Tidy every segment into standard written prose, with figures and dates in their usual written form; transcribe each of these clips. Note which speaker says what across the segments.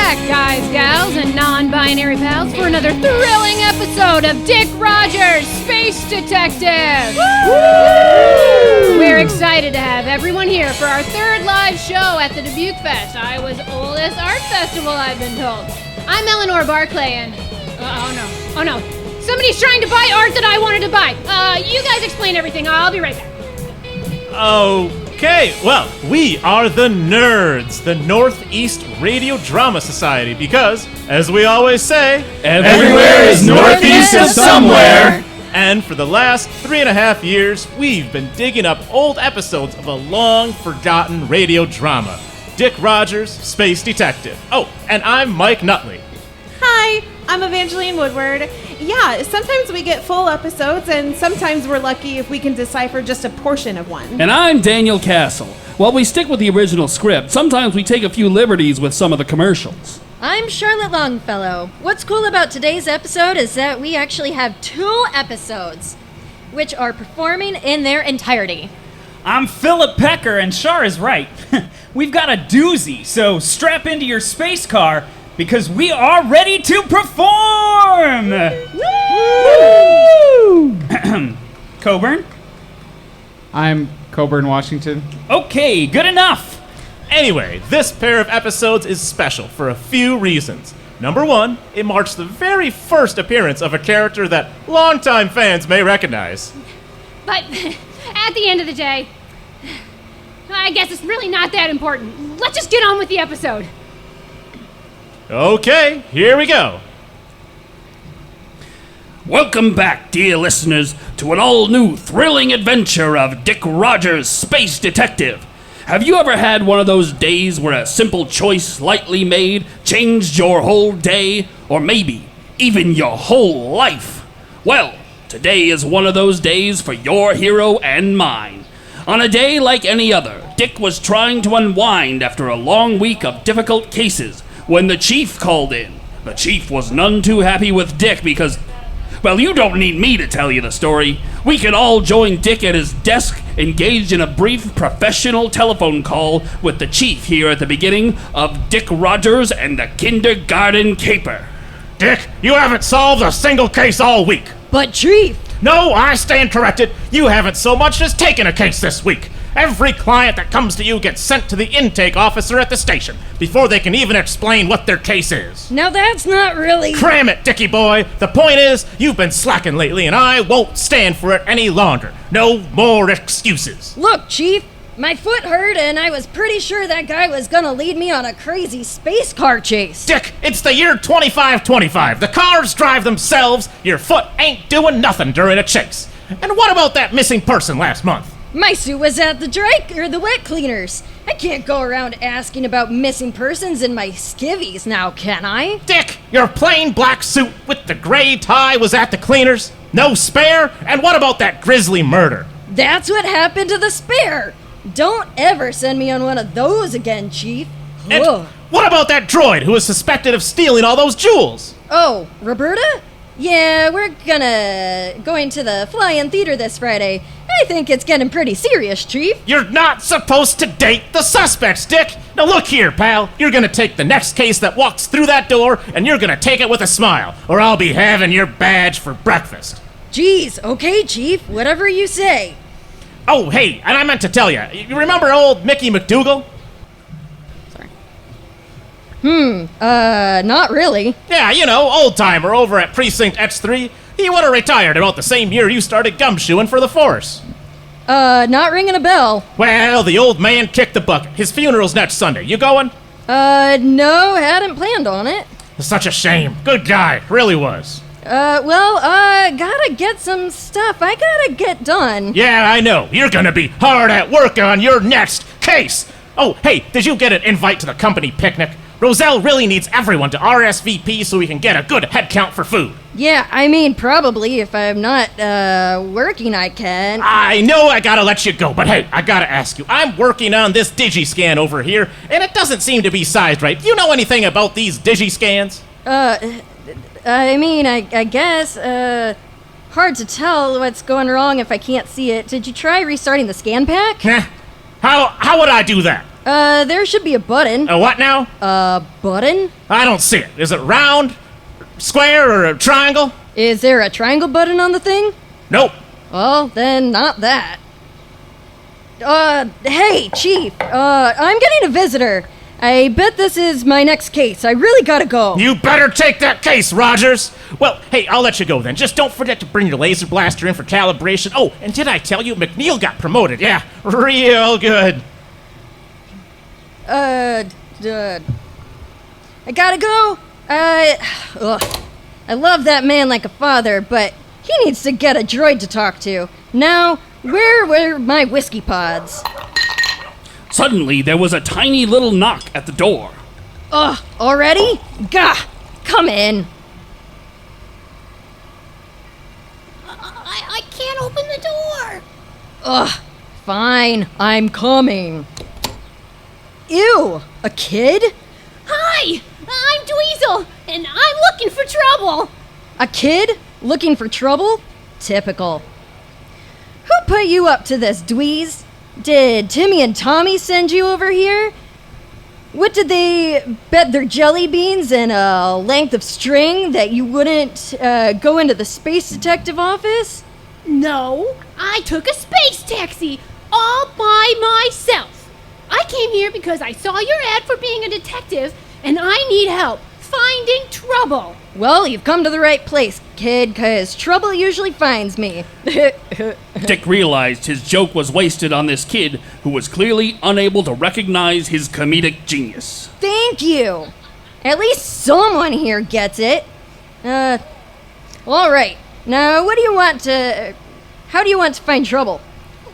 Speaker 1: back, guys, gals, and non-binary pals, for another thrilling episode of Dick Rogers, Space Detective! Woo! We're excited to have everyone here for our third live show at the DBQ Fest, Iowa's oldest art festival, I've been told. I'm Eleanor Barclay, and... Oh no. Somebody's trying to buy art that I wanted to buy. You guys explain everything. I'll be right back.
Speaker 2: Okay, well, we are the N.E.R.D.S, the Northeast Radio Drama Society, because, as we always say,
Speaker 3: everywhere is northeast of somewhere.
Speaker 2: And for the last 3.5 years, we've been digging up old episodes of a long-forgotten radio drama, Dick Rogers, Space Detective. Oh, and I'm Mike Nutley.
Speaker 4: Hi, I'm Evangeline Woodward. Yeah, sometimes we get full episodes, and sometimes we're lucky if we can decipher just a portion of one.
Speaker 3: And I'm Daniel Castle. While we stick with the original script, sometimes we take a few liberties with some of the commercials.
Speaker 5: I'm Charlotte Longfellow. What's cool about today's episode is that we actually have 2 episodes, which are performing in their entirety.
Speaker 6: I'm Philip Pecker, and Char is right. We've got a doozy, so strap into your space car, because we are ready to perform! Woo! Coburn?
Speaker 7: I'm Coburn Washington.
Speaker 6: Okay, good enough!
Speaker 2: Anyway, this pair of episodes is special for a few reasons. Number 1, it marks the very first appearance of a character that longtime fans may recognize.
Speaker 1: But at the end of the day, I guess it's really not that important. Let's just get on with the episode.
Speaker 2: Okay, here we go.
Speaker 3: Welcome back, dear listeners, to an all-new thrilling adventure of Dick Rogers, Space Detective. Have you ever had one of those days where a simple choice lightly made changed your whole day, or maybe even your whole life? Well, today is one of those days for your hero and mine. On a day like any other, Dick was trying to unwind after a long week of difficult cases when the chief called in. The chief was none too happy with Dick because, well, you don't need me to tell you the story. We can all join Dick at his desk, engaged in a brief professional telephone call with the chief here at the beginning of Dick Rogers and the Kindergarten Kaper.
Speaker 2: Dick, you haven't solved a single case all week.
Speaker 5: But Chief!
Speaker 2: No, I stand corrected. You haven't so much as taken a case this week. Every client that comes to you gets sent to the intake officer at the station before they can even explain what their case is.
Speaker 5: Now that's not really...
Speaker 2: Cram it, Dickie boy. The point is, you've been slacking lately, and I won't stand for it any longer. No more excuses.
Speaker 5: Look, Chief, my foot hurt and I was pretty sure that guy was gonna lead me on a crazy space car chase.
Speaker 2: Dick, it's the year 2525. The cars drive themselves. Your foot ain't doing nothing during a chase. And what about that missing person last month?
Speaker 5: My suit was at the wet cleaners. I can't go around asking about missing persons in my skivvies now, can I?
Speaker 2: Dick, your plain black suit with the gray tie was at the cleaners? No spare? And what about that grisly murder?
Speaker 5: That's what happened to the spare. Don't ever send me on one of those again, Chief.
Speaker 2: And what about that droid who was suspected of stealing all those jewels?
Speaker 5: Oh, Roberta? Yeah, we're going to the fly-in theater this Friday. I think it's getting pretty serious, Chief.
Speaker 2: You're not supposed to date the suspects, Dick. Now look here, pal. You're gonna take the next case that walks through that door, and you're gonna take it with a smile, or I'll be having your badge for breakfast.
Speaker 5: Jeez, okay, Chief, whatever you say.
Speaker 2: Oh, hey, and I meant to tell you, you remember old Mickey McDougal?
Speaker 5: Not really.
Speaker 2: Yeah, you know, old-timer over at Precinct X3. He would have retired about the same year you started gumshoeing for the force.
Speaker 5: Not ringing a bell.
Speaker 2: Well, the old man kicked the bucket. His funeral's next Sunday. You going?
Speaker 5: No, hadn't planned on it.
Speaker 2: Such a shame. Good guy, really was.
Speaker 5: Gotta get some stuff I gotta get done.
Speaker 2: Yeah, I know. You're gonna be hard at work on your next case. Oh, hey, did you get an invite to the company picnic? Roselle really needs everyone to RSVP so we can get a good head count for food.
Speaker 5: Yeah, I mean, probably. If I'm not, working, I can.
Speaker 2: I know I gotta let you go, but hey, I gotta ask you. I'm working on this Digiscan over here, and it doesn't seem to be sized right. Do you know anything about these Digiscans?
Speaker 5: I mean, I guess, hard to tell what's going wrong if I can't see it. Did you try restarting the scan pack?
Speaker 2: How would I do that?
Speaker 5: There should be a button.
Speaker 2: A what now?
Speaker 5: A button?
Speaker 2: I don't see it. Is it round, square, or a triangle?
Speaker 5: Is there a triangle button on the thing?
Speaker 2: Nope.
Speaker 5: Well, then not that. Hey, Chief. I'm getting a visitor. I bet this is my next case. I really gotta go.
Speaker 2: You better take that case, Rogers. Well, hey, I'll let you go then. Just don't forget to bring your laser blaster in for calibration. Oh, and did I tell you McNeil got promoted? Yeah, real good.
Speaker 5: I gotta go. I love that man like a father, but he needs to get a droid to talk to. Now, where were my whiskey pods?
Speaker 3: Suddenly, there was a tiny little knock at the door.
Speaker 5: Already? Gah! Come in.
Speaker 1: I can't open the door.
Speaker 5: Fine. I'm coming. Ew! A kid?
Speaker 1: Hi, I'm Dweezil, and I'm looking for trouble.
Speaker 5: A kid? Looking for trouble? Typical. Who put you up to this, Dweez? Did Timmy and Tommy send you over here? What did they bet their jelly beans and a length of string that you wouldn't go into the space detective office?
Speaker 1: No, I took a space taxi all by myself. I came here because I saw your ad for being a detective, and I need help finding trouble.
Speaker 5: Well, you've come to the right place, kid, 'cause trouble usually finds me.
Speaker 3: Dick realized his joke was wasted on this kid who was clearly unable to recognize his comedic genius.
Speaker 5: Thank you. At least someone here gets it. All right. Now, how do you want to find trouble?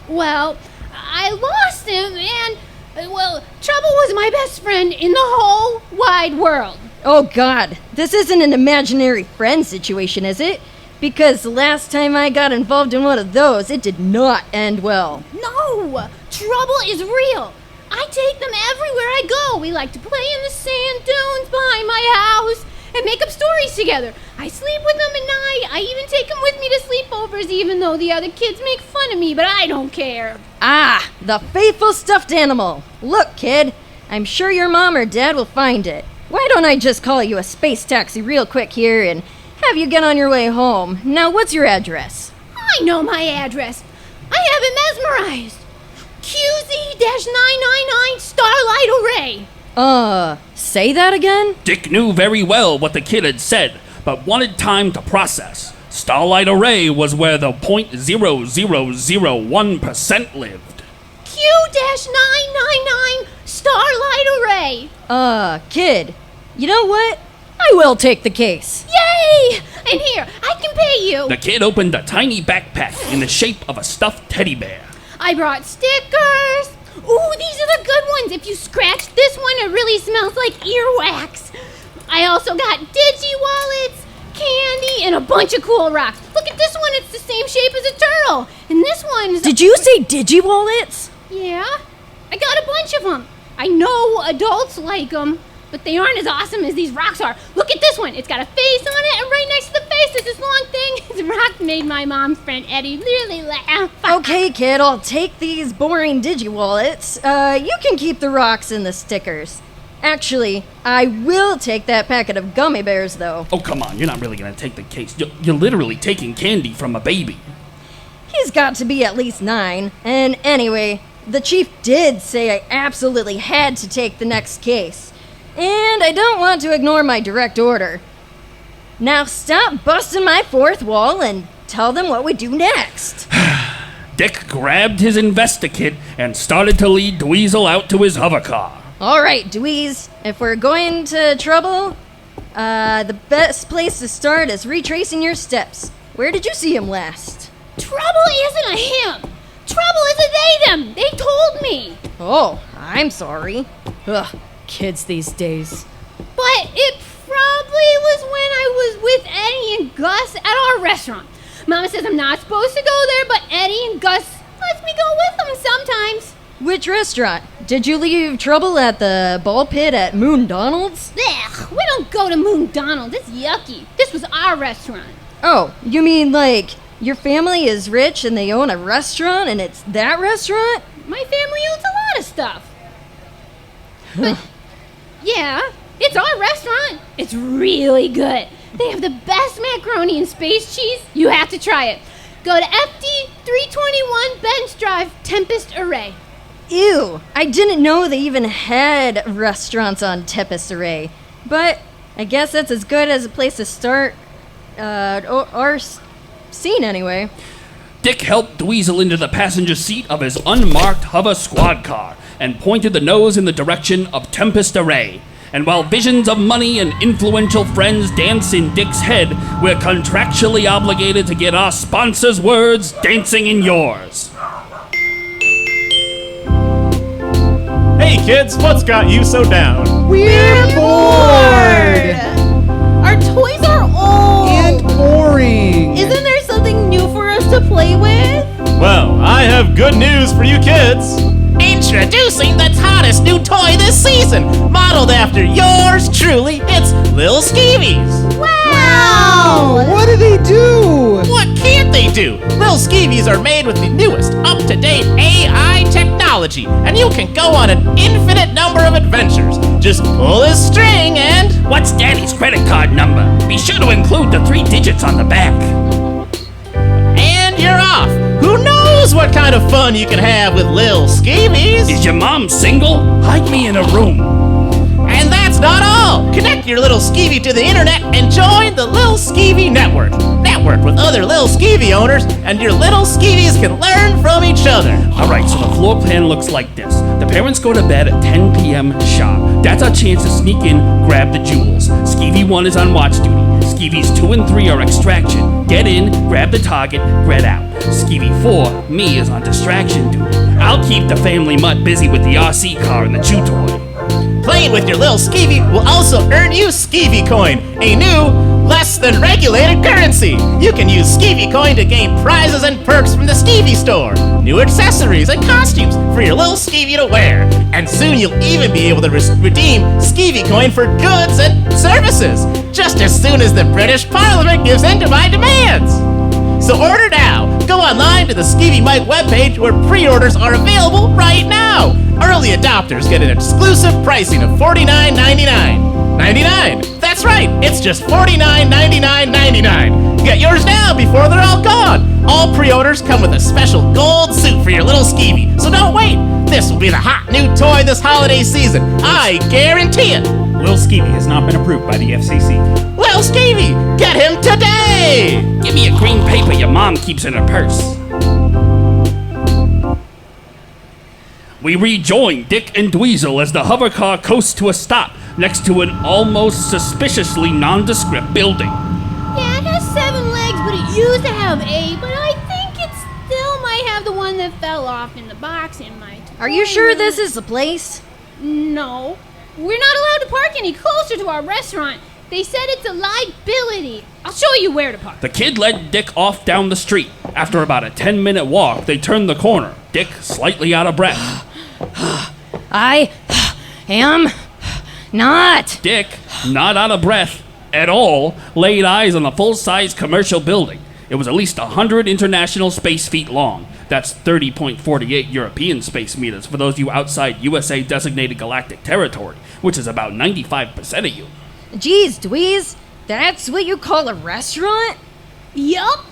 Speaker 1: Well, I lost him, and, Trouble was my best friend in the whole wide world.
Speaker 5: Oh god, this isn't an imaginary friend situation, is it? Because the last time I got involved in one of those, it did not end well.
Speaker 1: No, trouble is real. I take them everywhere I go. We like to play in the sand dunes behind my house and make up stories together. I sleep with them at night. I even take them with me to sleepovers, even though the other kids make fun of me, but I don't care.
Speaker 5: Ah, the faithful stuffed animal. Look, kid, I'm sure your mom or dad will find it. Why don't I just call you a space taxi real quick here and have you get on your way home? Now, what's your address?
Speaker 1: I know my address. I have it memorized. QZ-999 Starlight Array.
Speaker 5: Say that again?
Speaker 3: Dick knew very well what the kid had said, but wanted time to process. Starlight Array was where the 0.0001% lived.
Speaker 1: Q-999 Starlight Array.
Speaker 5: Kid, you know what? I will take the case.
Speaker 1: Yay! And here, I can pay you.
Speaker 3: The kid opened a tiny backpack in the shape of a stuffed teddy bear.
Speaker 1: I brought stickers. Ooh, these are the good ones. If you scratch this one, it really smells like earwax. I also got digi-wallets, candy, and a bunch of cool rocks. Look at this one. It's the same shape as a turtle. And this one's...
Speaker 5: Did you say digi-wallets?
Speaker 1: Yeah. I got a bunch of them. I know adults like them, but they aren't as awesome as these rocks are. Look at this one. It's got a face on it, and right next to the face is this long thing. This rock made my mom's friend Eddie really laugh.
Speaker 5: Okay, kid, I'll take these boring digi-wallets. You can keep the rocks and the stickers. Actually, I will take that packet of gummy bears, though.
Speaker 3: Oh, come on. You're not really going to take the case. You're literally taking candy from a baby.
Speaker 5: He's got to be at least 9. And anyway, the chief did say I absolutely had to take the next case. And I don't want to ignore my direct order. Now stop busting my fourth wall and tell them what we do next.
Speaker 3: Dick grabbed his Investikit and started to lead Dweezil out to his hover car.
Speaker 5: All right, Dweez, if we're going to trouble, the best place to start is retracing your steps. Where did you see him last?
Speaker 1: Trouble isn't a him. Trouble is a they, them. They told me.
Speaker 5: Oh, I'm sorry. Ugh, kids these days.
Speaker 1: But it probably was when I was with Eddie and Gus at our restaurant. Mama says I'm not supposed to go there, but Eddie and Gus lets me go with them sometimes.
Speaker 5: Which restaurant? Did you leave trouble at the ball pit at Moon Donald's?
Speaker 1: Ugh, we don't go to Moon Donald's. It's yucky. This was our restaurant.
Speaker 5: Oh, you mean like your family is rich and they own a restaurant and it's that restaurant?
Speaker 1: My family owns a lot of stuff. But, yeah, it's our restaurant. It's really good. They have the best macaroni and space cheese. You have to try it. Go to FD 321 Bench Drive, Tempest Array.
Speaker 5: Ew, I didn't know they even had restaurants on Tempest Array. But I guess that's as good as a place to start our scene anyway.
Speaker 3: Dick helped Dweezil into the passenger seat of his unmarked hover squad car and pointed the nose in the direction of Tempest Array. And while visions of money and influential friends dance in Dick's head, we're contractually obligated to get our sponsors' words dancing in yours.
Speaker 2: Hey kids, what's got you so down?
Speaker 7: We're bored!
Speaker 4: Our toys are old.
Speaker 7: And boring!
Speaker 4: Isn't there something new for us to play with?
Speaker 2: Well, I have good news for you kids.
Speaker 8: Introducing the hottest new toy this season, modeled after yours truly. It's Lil Skeevies.
Speaker 4: Wow!
Speaker 7: What do they do?
Speaker 8: What can't they do? Lil Skeevies are made with the newest, up-to-date AI technology, and you can go on an infinite number of adventures. Just pull his string and...
Speaker 3: What's Daddy's credit card number? Be sure to include the 3 digits on the back.
Speaker 8: And you're off. Who knows what kind of fun you can have with Lil Skeevies?
Speaker 3: Is your mom single? Hide me in a room.
Speaker 8: And that's not all. Connect your little Skeevy to the internet and join the Lil Skeevy Network. Network with other Lil Skeevy owners, and your little Skeevies can learn from each other.
Speaker 3: Alright, so the floor plan looks like this. The parents go to bed at 10 p.m. sharp. That's our chance to sneak in, grab the jewels. Skeevy 1 is on watch duty. Skeevies 2 and 3 are extraction. Get in, grab the target, get out. Skeevy 4, me, is on distraction duty. I'll keep the family mutt busy with the RC car and the chew toy.
Speaker 8: Playing with your Lil Skeevy will also earn you Skeevy Coin, a new, less than regulated currency. You can use Skeevy Coin to gain prizes and perks from the Skeevy store, new accessories and costumes for your Lil Skeevy to wear. And soon you'll even be able to redeem Skeevy Coin for goods and services, just as soon as the British Parliament gives in to my demands. So order now. Go online to the Skeevy Mike webpage where pre-orders are available right now. Early adopters get an exclusive pricing of $49.99. 99. That's right. It's just $49.99. Get yours now before they're all gone. All pre-orders come with a special gold suit for your little Skeevy. So don't wait. This will be the hot new toy this holiday season. I guarantee it.
Speaker 6: Lil Skeevy has not been approved by the FCC.
Speaker 8: Lil Skeevy, get him today!
Speaker 3: Give me a green paper your mom keeps in her purse. We rejoin Dick and Dweezil as the hover car coasts to a stop next to an almost suspiciously nondescript building.
Speaker 1: Yeah, it has 7 legs, but it used to have 8, but I think it still might have the one that fell off in the box in my toy.
Speaker 5: Are you sure this is the place?
Speaker 1: No. We're not allowed to park any closer to our restaurant. They said it's a liability. I'll show you where to park.
Speaker 3: The kid led Dick off down the street. After about a 10-minute walk, they turned the corner, Dick slightly out of breath.
Speaker 5: I am not.
Speaker 3: Dick, not out of breath at all, laid eyes on the full-size commercial building. It was at least 100 international space feet long. That's 30.48 European space meters for those of you outside USA designated galactic territory, which is about 95% of you.
Speaker 5: Geez, Dweez, that's what you call a restaurant?
Speaker 1: Yup.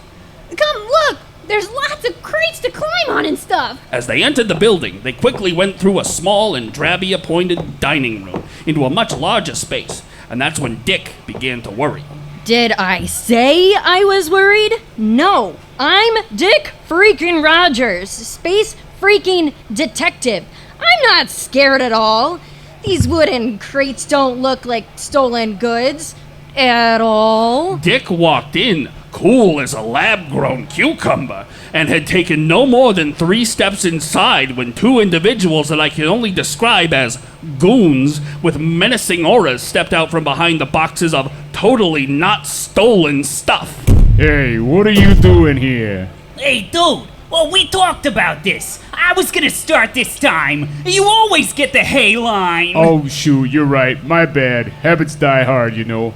Speaker 1: Come look. There's lots of crates to climb on and stuff.
Speaker 3: As they entered the building, they quickly went through a small and drabby-appointed dining room into a much larger space, and that's when Dick began to worry.
Speaker 5: Did I say I was worried? No, I'm Dick freaking Rogers, space freaking detective. I'm not scared at all. These wooden crates don't look like stolen goods at all.
Speaker 3: Dick walked in, cool as a lab-grown cucumber, and had taken no more than 3 steps inside when 2 individuals that I can only describe as goons with menacing auras stepped out from behind the boxes of totally not stolen stuff.
Speaker 9: Hey, what are you doing here?
Speaker 6: Hey, dude. Well, we talked about this. I was gonna start this time. You always get the hey line.
Speaker 9: Oh, shoot, you're right. My bad. Habits die hard, you know.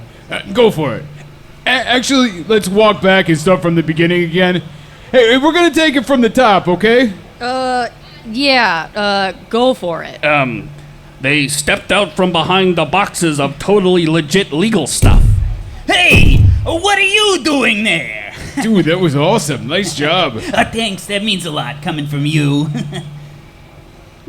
Speaker 9: Go for it. Actually, let's walk back and start from the beginning again. Hey, we're gonna take it from the top, okay?
Speaker 5: Yeah, go for it.
Speaker 3: They stepped out from behind the boxes of totally legit legal stuff.
Speaker 6: Hey, what are you doing there?
Speaker 9: Dude, that was awesome. Nice job.
Speaker 6: Thanks, that means a lot coming from you.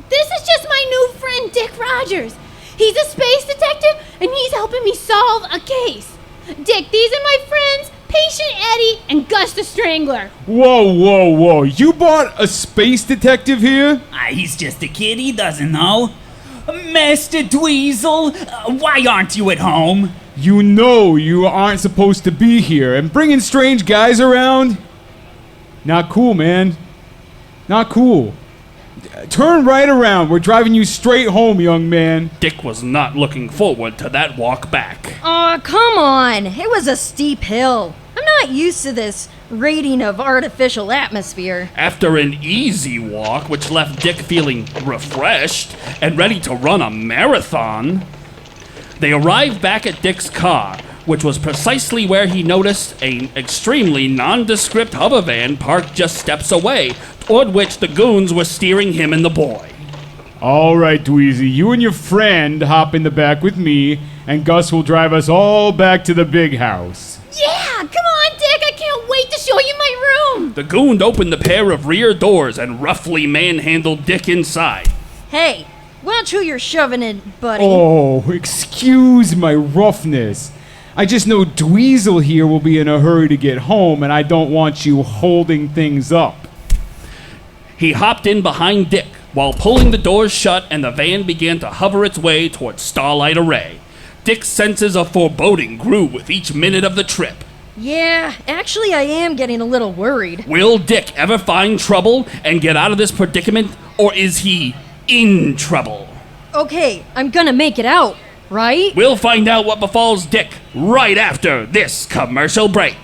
Speaker 1: This is just my new friend, Dick Rogers. He's a space detective, and he's helping me solve a case. Dick, these are my friends, Patient Eddie and Gus the Strangler.
Speaker 9: Whoa. You brought a space detective here?
Speaker 6: He's just a kid, he doesn't know. Master Dweezil, why aren't you at home?
Speaker 9: You know you aren't supposed to be here, and bringing strange guys around? Not cool, man. Not cool. Turn right around. We're driving you straight home, young man.
Speaker 3: Dick was not looking forward to that walk back.
Speaker 5: Aw, come on. It was a steep hill. I'm not used to this rating of artificial atmosphere.
Speaker 3: After an easy walk, which left Dick feeling refreshed and ready to run a marathon, they arrived back at Dick's car, which was precisely where he noticed an extremely nondescript hover van parked just steps away, toward which the goons were steering him and the boy.
Speaker 9: All right, Dweezy, you and your friend hop in the back with me, and Gus will drive us all back to the big house.
Speaker 1: Yeah, come on, Dick. I can't wait to show you my room.
Speaker 3: The goon opened the pair of rear doors and roughly manhandled Dick inside.
Speaker 5: Hey, watch who you're shoving in, buddy.
Speaker 9: Oh, excuse my roughness. I just know Dweezil here will be in a hurry to get home, and I don't want you holding things up.
Speaker 3: He hopped in behind Dick while pulling the doors shut, and the van began to hover its way toward Starlight Array. Dick's senses of foreboding grew with each minute of the trip.
Speaker 5: Yeah, actually I am getting a little worried.
Speaker 3: Will Dick ever find trouble and get out of this predicament, or is he in trouble?
Speaker 5: Okay, I'm gonna make it out, right?
Speaker 3: We'll find out what befalls Dick right after this commercial break.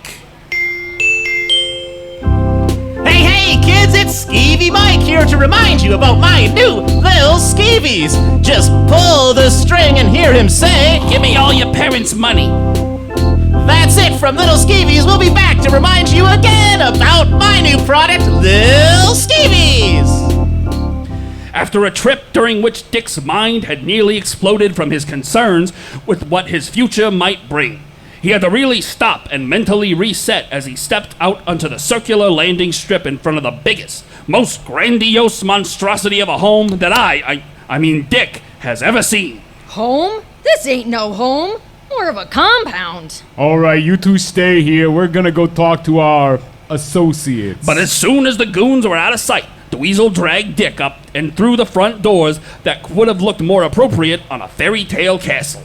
Speaker 8: Hey, kids, it's Skeevy Mike here to remind you about my new Lil Skeevies. Just pull the string and hear him say,
Speaker 3: Give me all your parents' money.
Speaker 8: That's it from Little Skeevies. We'll be back to remind you again about my new product, Lil Skeevies.
Speaker 3: After a trip during which Dick's mind had nearly exploded from his concerns with what his future might bring, he had to really stop and mentally reset as he stepped out onto the circular landing strip in front of the biggest, most grandiose monstrosity of a home that I mean Dick, has ever seen.
Speaker 5: Home? This ain't no home. More of a compound.
Speaker 9: All right, you two stay here. We're gonna go talk to our associates.
Speaker 3: But as soon as the goons were out of sight, Dweezil dragged Dick up and through the front doors that would have looked more appropriate on a fairy tale castle.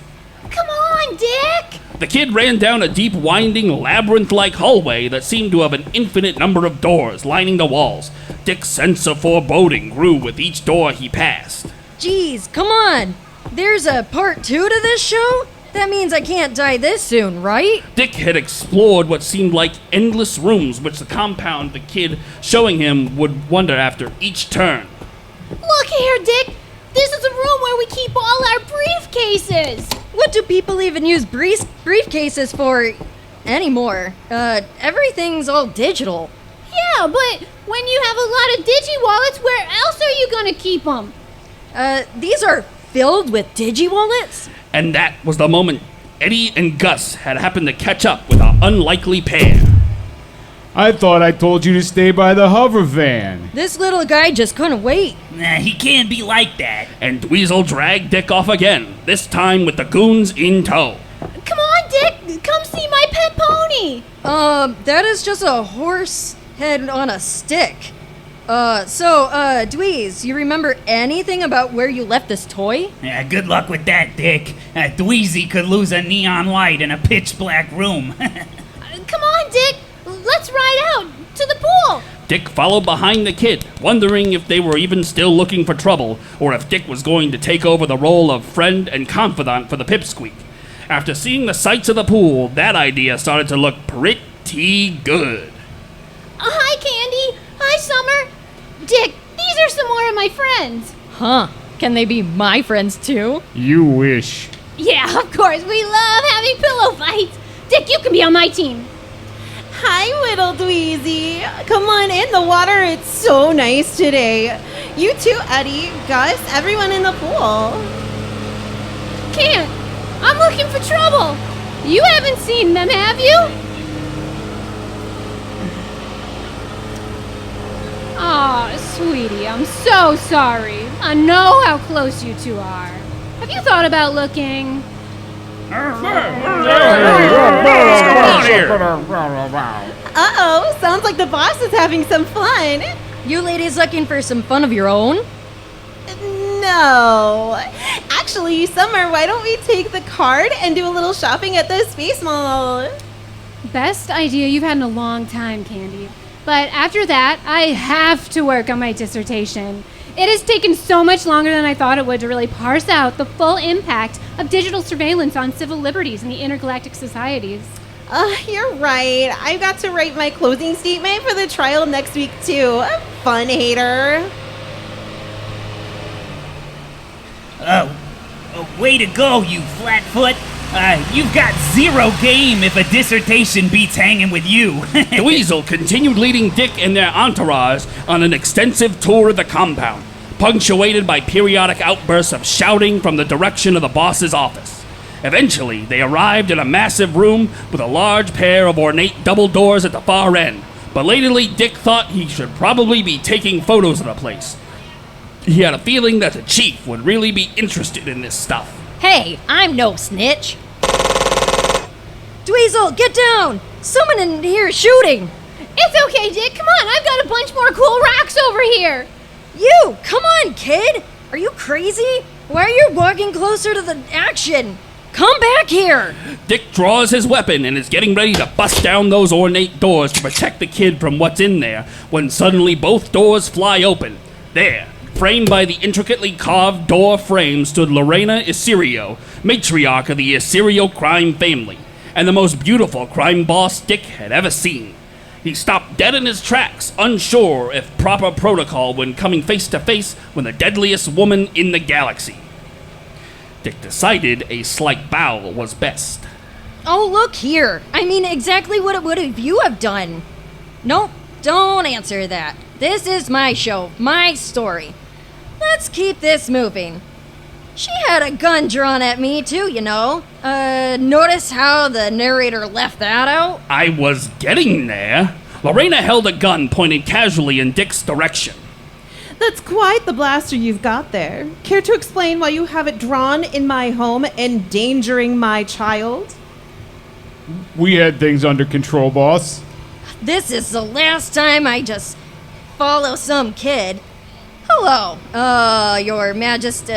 Speaker 1: Come on, Dick.
Speaker 3: The kid ran down a deep, winding, labyrinth-like hallway that seemed to have an infinite number of doors lining the walls. Dick's sense of foreboding grew with each door he passed.
Speaker 5: Geez, come on. There's a part 2 to this show? That means I can't die this soon, right?
Speaker 3: Dick had explored what seemed like endless rooms which the compound the kid showing him would wander after each turn.
Speaker 1: Look here, Dick. This is a room where we keep all our briefcases.
Speaker 5: What do people even use briefcases for anymore? Everything's all digital.
Speaker 1: Yeah, but when you have a lot of digi-wallets, where else are you gonna keep them?
Speaker 5: These are filled with digi-wallets?
Speaker 3: And that was the moment Eddie and Gus had happened to catch up with an unlikely pair.
Speaker 9: I thought I told you to stay by the hover van.
Speaker 5: This little guy just couldn't wait.
Speaker 6: He can't be like that.
Speaker 3: And Dweezil dragged Dick off again, this time with the goons in tow.
Speaker 1: Come on, Dick. Come see my pet pony.
Speaker 5: That is just a horse head on a stick. Dweez, you remember anything about where you left this toy?
Speaker 6: Yeah, good luck with that, Dick. Dweezy could lose a neon light in a pitch black room.
Speaker 1: Come on, Dick. Let's ride out to the pool.
Speaker 3: Dick followed behind the kid, wondering if they were even still looking for trouble, or if Dick was going to take over the role of friend and confidant for the pipsqueak. After seeing the sights of the pool, that idea started to look pretty good.
Speaker 1: Hi, Candy. Hi, Summer. Dick, these are some more of my friends.
Speaker 5: Huh. Can they be my friends too?
Speaker 9: You wish.
Speaker 1: Yeah, of course. We love having pillow fights. Dick, you can be on my team.
Speaker 4: Hi, little Dweezy. Come on in the water. It's so nice today. You too, Eddie, Gus, everyone in the pool.
Speaker 1: can't. I'm looking for trouble. You haven't seen them, have you? Aw, sweetie, I'm so sorry. I know how close you two are. Have you thought about looking?
Speaker 4: Uh-oh, sounds like the boss is having some fun.
Speaker 5: You ladies looking for some fun of your own?
Speaker 4: No. Actually, Summer, why don't we take the card and do a little shopping at the Space Mall?
Speaker 1: Best idea you've had in a long time, Candy. But after that, I have to work on my dissertation. It has taken so much longer than I thought it would to really parse out the full impact of digital surveillance on civil liberties in the intergalactic societies.
Speaker 4: You're right. I've got to write my closing statement for the trial next week, too. Fun hater.
Speaker 6: Way to go, you flatfoot. You've got zero game if a dissertation beats hanging with you.
Speaker 3: Dweezil continued leading Dick and their entourage on an extensive tour of the compound, punctuated by periodic outbursts of shouting from the direction of the boss's office. Eventually, they arrived in a massive room with a large pair of ornate double doors at the far end. Belatedly, Dick thought he should probably be taking photos of the place. He had a feeling that the chief would really be interested in this stuff.
Speaker 5: Hey, I'm no snitch. Dweezil, get down! Someone in here is shooting!
Speaker 1: It's okay, Dick. Come on, I've got a bunch more cool rocks over here.
Speaker 5: You! Come on, kid! Are you crazy? Why are you walking closer to the action? Come back here!
Speaker 3: Dick draws his weapon and is getting ready to bust down those ornate doors to protect the kid from what's in there, when suddenly both doors fly open. There, framed by the intricately carved door frame, stood Lorena Isirio, matriarch of the Isirio crime family, and the most beautiful crime boss Dick had ever seen. He stopped dead in his tracks, unsure if proper protocol when coming face to face with the deadliest woman in the galaxy. Dick decided a slight bow was best.
Speaker 5: Oh, look here. I mean, exactly what would have you have done? Nope, don't answer that. This is my show, my story. Let's keep this moving. She had a gun drawn at me, too, you know. Notice how the narrator left that out?
Speaker 3: I was getting there. Lorena held a gun pointed casually in Dick's direction.
Speaker 4: That's quite the blaster you've got there. Care to explain why you have it drawn in my home, endangering my child?
Speaker 9: We had things under control, boss.
Speaker 5: This is the last time I just follow some kid. Hello, your majesty,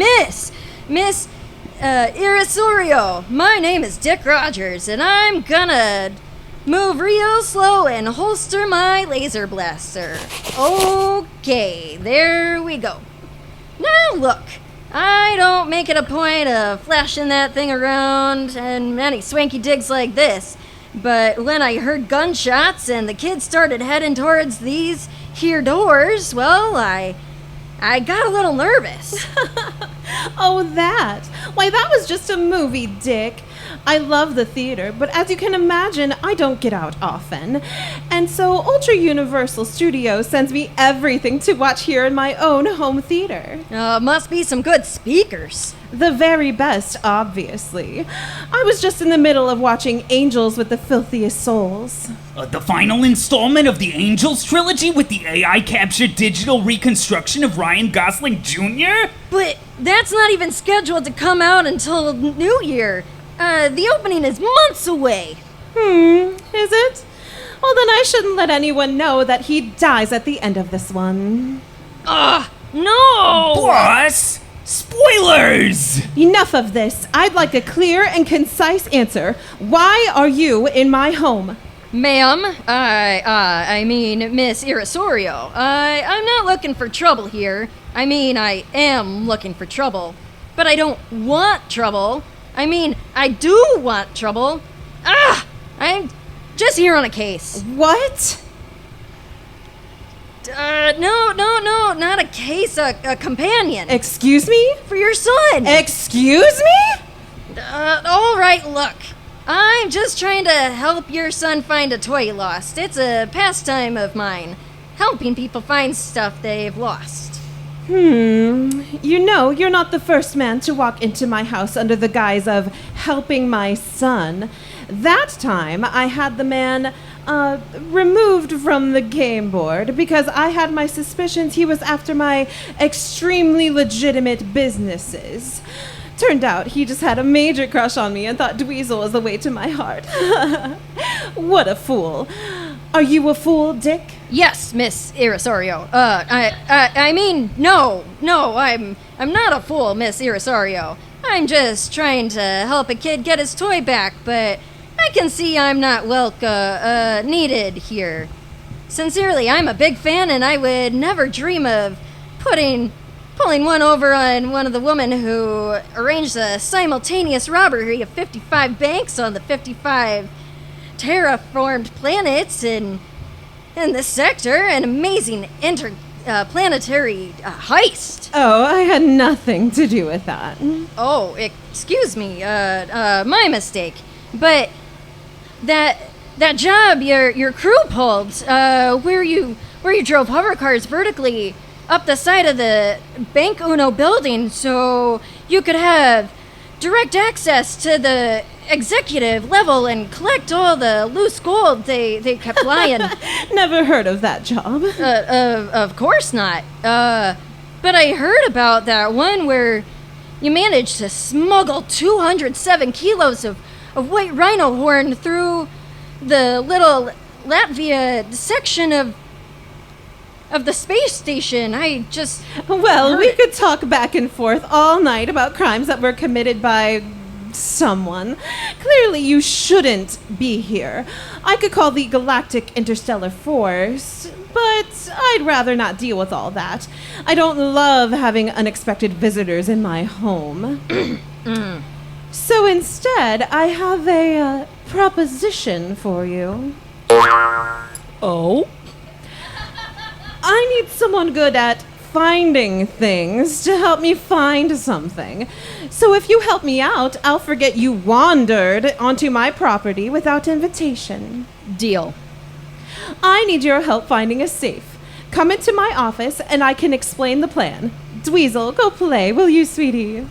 Speaker 5: Miss Irisorio. My name is Dick Rogers, and I'm gonna move real slow and holster my laser blaster. Okay, there we go. Now look, I don't make it a point of flashing that thing around and any swanky digs like this, but when I heard gunshots and the kids started heading towards these here doors, well, I got a little nervous.
Speaker 4: Oh, that. Why, that was just a movie, Dick. I love the theater, but as you can imagine, I don't get out often. And so Ultra Universal Studios sends me everything to watch here in my own home theater.
Speaker 5: Must be some good speakers.
Speaker 4: The very best, obviously. I was just in the middle of watching Angels with the Filthiest Souls.
Speaker 6: The final installment of the Angels trilogy with the AI-captured digital reconstruction of Ryan Gosling Jr.?
Speaker 5: But that's not even scheduled to come out until New Year. The opening is months away.
Speaker 4: Is it? Well, then I shouldn't let anyone know that he dies at the end of this one.
Speaker 5: No!
Speaker 6: Boss! Spoilers!
Speaker 4: Enough of this. I'd like a clear and concise answer. Why are you in my home?
Speaker 5: Ma'am, Miss Irisorio, I'm not looking for trouble here. I am looking for trouble. But I don't want trouble. I do want trouble. I'm just here on a case.
Speaker 4: What?
Speaker 5: No, not a case, a companion.
Speaker 4: Excuse me?
Speaker 5: For your son.
Speaker 4: Excuse me?
Speaker 5: All right, look. I'm just trying to help your son find a toy he lost. It's a pastime of mine, helping people find stuff they've lost.
Speaker 4: You know, you're not the first man to walk into my house under the guise of helping my son. That time, I had the man removed from the game board because I had my suspicions he was after my extremely legitimate businesses. Turned out he just had a major crush on me and thought Dweezil was the way to my heart. What a fool. Are you a fool, Dick?
Speaker 5: Yes, Miss Irisario. I mean, no, I'm not a fool, Miss Irisario. I'm just trying to help a kid get his toy back, but I can see I'm not needed here. Sincerely, I'm a big fan, and I would never dream of pulling one over on one of the women who arranged a simultaneous robbery of 55 banks on the 55 terraformed planets in this sector, an amazing interplanetary heist.
Speaker 4: Oh, I had nothing to do with that.
Speaker 5: Oh, excuse me, my mistake. But that job your crew pulled, where you drove hover cars vertically up the side of the Bank Uno building so you could have direct access to the executive level and collect all the loose gold they kept lying.
Speaker 4: Never heard of that job.
Speaker 5: Of course not. But I heard about that one where you managed to smuggle 207 kilos of white rhino horn through the little Latvia section of the space station.
Speaker 4: Well, we could talk back and forth all night about crimes that were committed by someone. Clearly, you shouldn't be here. I could call the Galactic Interstellar Force, but I'd rather not deal with all that. I don't love having unexpected visitors in my home. So instead, I have a proposition for you.
Speaker 5: Oh?
Speaker 4: I need someone good at finding things to help me find something. So if you help me out, I'll forget you wandered onto my property without invitation.
Speaker 5: Deal.
Speaker 4: I need your help finding a safe. Come into my office and I can explain the plan. Dweezil, go play, will you, sweetie?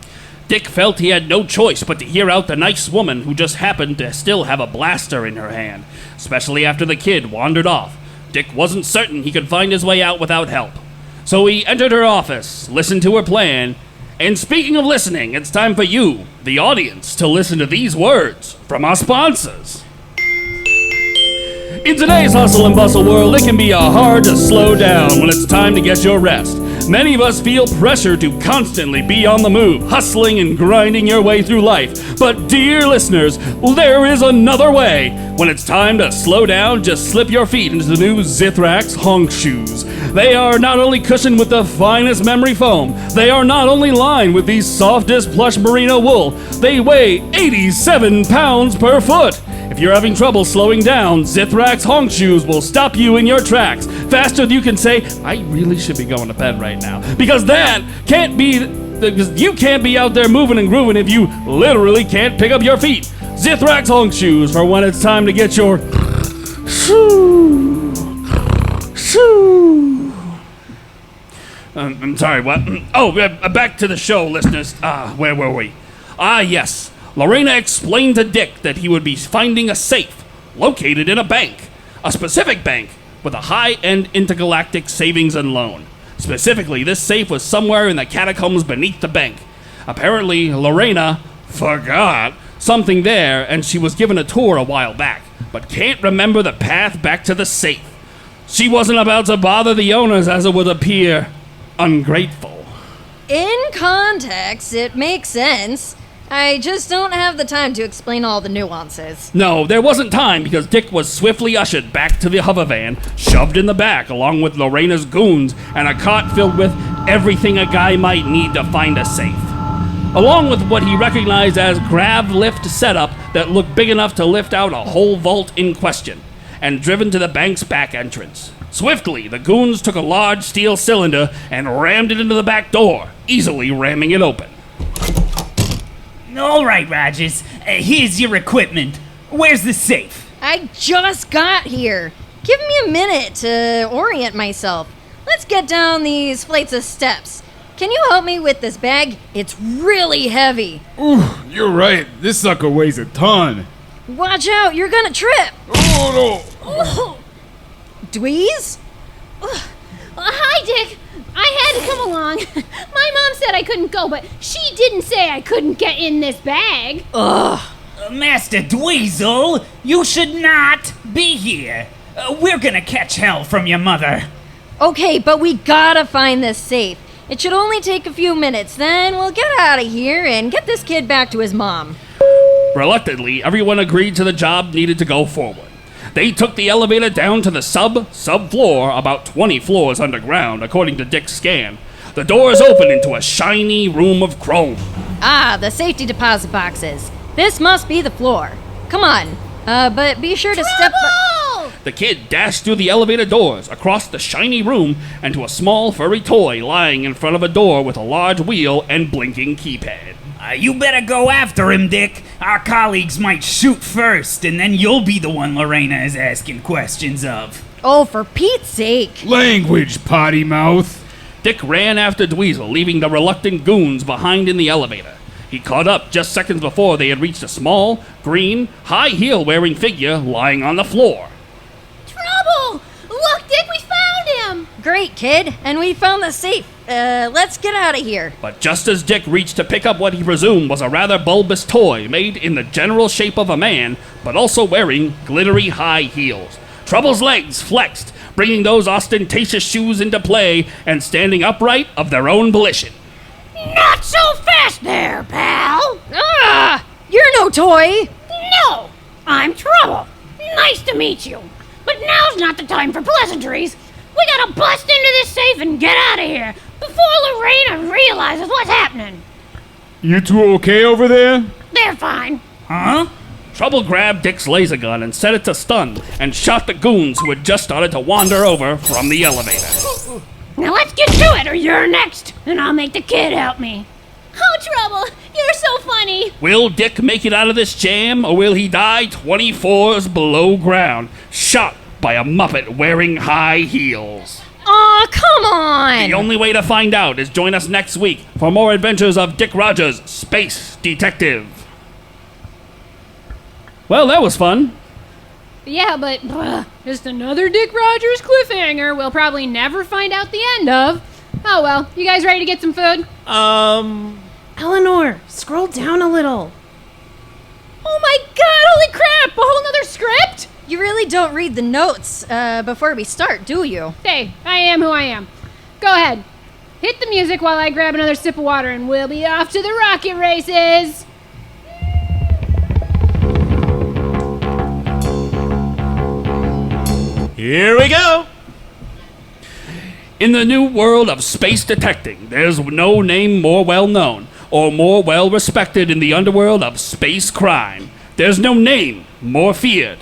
Speaker 3: Dick felt he had no choice but to hear out the nice woman who just happened to still have a blaster in her hand, especially after the kid wandered off. Dick wasn't certain he could find his way out without help. So he entered her office, listened to her plan, and speaking of listening, it's time for you, the audience, to listen to these words from our sponsors. In today's hustle and bustle world, it can be hard to slow down when it's time to get your rest. Many of us feel pressure to constantly be on the move, hustling and grinding your way through life. But dear listeners, there is another way. When it's time to slow down, just slip your feet into the new Zithrax Honk Shoes. They are not only cushioned with the finest memory foam, they are not only lined with the softest plush merino wool, they weigh 87 pounds per foot. If you're having trouble slowing down, Zithrax Honk Shoes will stop you in your tracks faster than you can say, I really should be going to bed right now. Because you can't be out there moving and grooving if you literally can't pick up your feet. Zithrax Honk Shoes for when it's time to get your I'm sorry, what? Oh, back to the show, listeners. Where were we? Yes. Lorena explained to Dick that he would be finding a safe located in a bank, a specific bank with a high-end intergalactic savings and loan. Specifically, this safe was somewhere in the catacombs beneath the bank. Apparently, Lorena forgot something there, and she was given a tour a while back, but can't remember the path back to the safe. She wasn't about to bother the owners, as it would appear ungrateful.
Speaker 5: In context, it makes sense. I just don't have the time to explain all the nuances.
Speaker 3: No, there wasn't time because Dick was swiftly ushered back to the hover van, shoved in the back along with Lorena's goons, and a cart filled with everything a guy might need to find a safe. Along with what he recognized as grav lift setup that looked big enough to lift out a whole vault in question, and driven to the bank's back entrance. Swiftly, the goons took a large steel cylinder and rammed it into the back door, easily ramming it open.
Speaker 6: All right, Rogers. Here's your equipment. Where's the safe?
Speaker 5: I just got here. Give me a minute to orient myself. Let's get down these flights of steps. can you help me with this bag? It's really heavy.
Speaker 9: Ooh, you're right. This sucker weighs a ton.
Speaker 5: Watch out, you're gonna trip.
Speaker 9: Oh,
Speaker 5: Dweez?
Speaker 1: Hi, Dick. I had to come along. My mom said I couldn't go, but she didn't say I couldn't get in this bag.
Speaker 6: Master Dweezil, you should not be here. We're gonna catch hell from your mother.
Speaker 5: Okay, but we gotta find this safe. It should only take a few minutes, then we'll get out of here and get this kid back to his mom.
Speaker 3: Reluctantly, everyone agreed to the job needed to go forward. They took the elevator down to the sub-floor, about 20 floors underground, according to Dick's scan. The doors open into a shiny room of chrome.
Speaker 5: Ah, the safety deposit boxes. This must be the floor. Come on, but be sure to step...
Speaker 3: The kid dashed through the elevator doors, across the shiny room, and to a small furry toy lying in front of a door with a large wheel and blinking keypad.
Speaker 6: You better go after him, Dick. Our colleagues might shoot first, and then you'll be the one Lorena is asking questions of.
Speaker 5: Oh, for Pete's sake.
Speaker 9: language, potty mouth.
Speaker 3: Dick ran after Dweezil, leaving the reluctant goons behind in the elevator. He caught up just seconds before they had reached a small, green, high-heel-wearing figure lying on the floor.
Speaker 1: Trouble! Look, Dick, we found him!
Speaker 5: Great, kid, and we found the safe. Let's get out of here.
Speaker 3: But just as Dick reached to pick up what he presumed was a rather bulbous toy made in the general shape of a man, but also wearing glittery high heels, Trouble's legs flexed, bringing those ostentatious shoes into play and standing upright of their own volition.
Speaker 1: Not so fast there, pal!
Speaker 5: Ah! You're no toy!
Speaker 1: No! I'm Trouble. Nice to meet you. But now's not the time for pleasantries. We gotta bust into this safe and get out of here before Lorena realizes what's happening.
Speaker 9: You two okay over there?
Speaker 1: They're fine.
Speaker 6: Huh?
Speaker 3: Trouble grabbed Dick's laser gun and set it to stun and shot the goons who had just started to wander over from the elevator.
Speaker 1: Now let's get to it, or you're next, and I'll make the kid help me. Oh, Trouble, you're so funny.
Speaker 3: Will Dick make it out of this jam, or will he die 20 floors below ground, shot by a Muppet wearing high heels?
Speaker 5: Aw, come on!
Speaker 3: The only way to find out is join us next week for more adventures of Dick Rogers, Space Detective. Well, that was fun.
Speaker 1: Yeah, but just another Dick Rogers cliffhanger we'll probably never find out the end of. Oh well, you guys ready to get some food?
Speaker 4: Eleanor, scroll down a little.
Speaker 1: Oh my god, holy crap! A whole nother script?
Speaker 5: You really don't read the notes before we start, do you?
Speaker 1: Hey, I am who I am. Go ahead. Hit the music while I grab another sip of water and we'll be off to the rocket races!
Speaker 2: Here we go!
Speaker 3: In the new world of space detecting, there's no name more well known or more well respected in the underworld of space crime. There's no name more feared.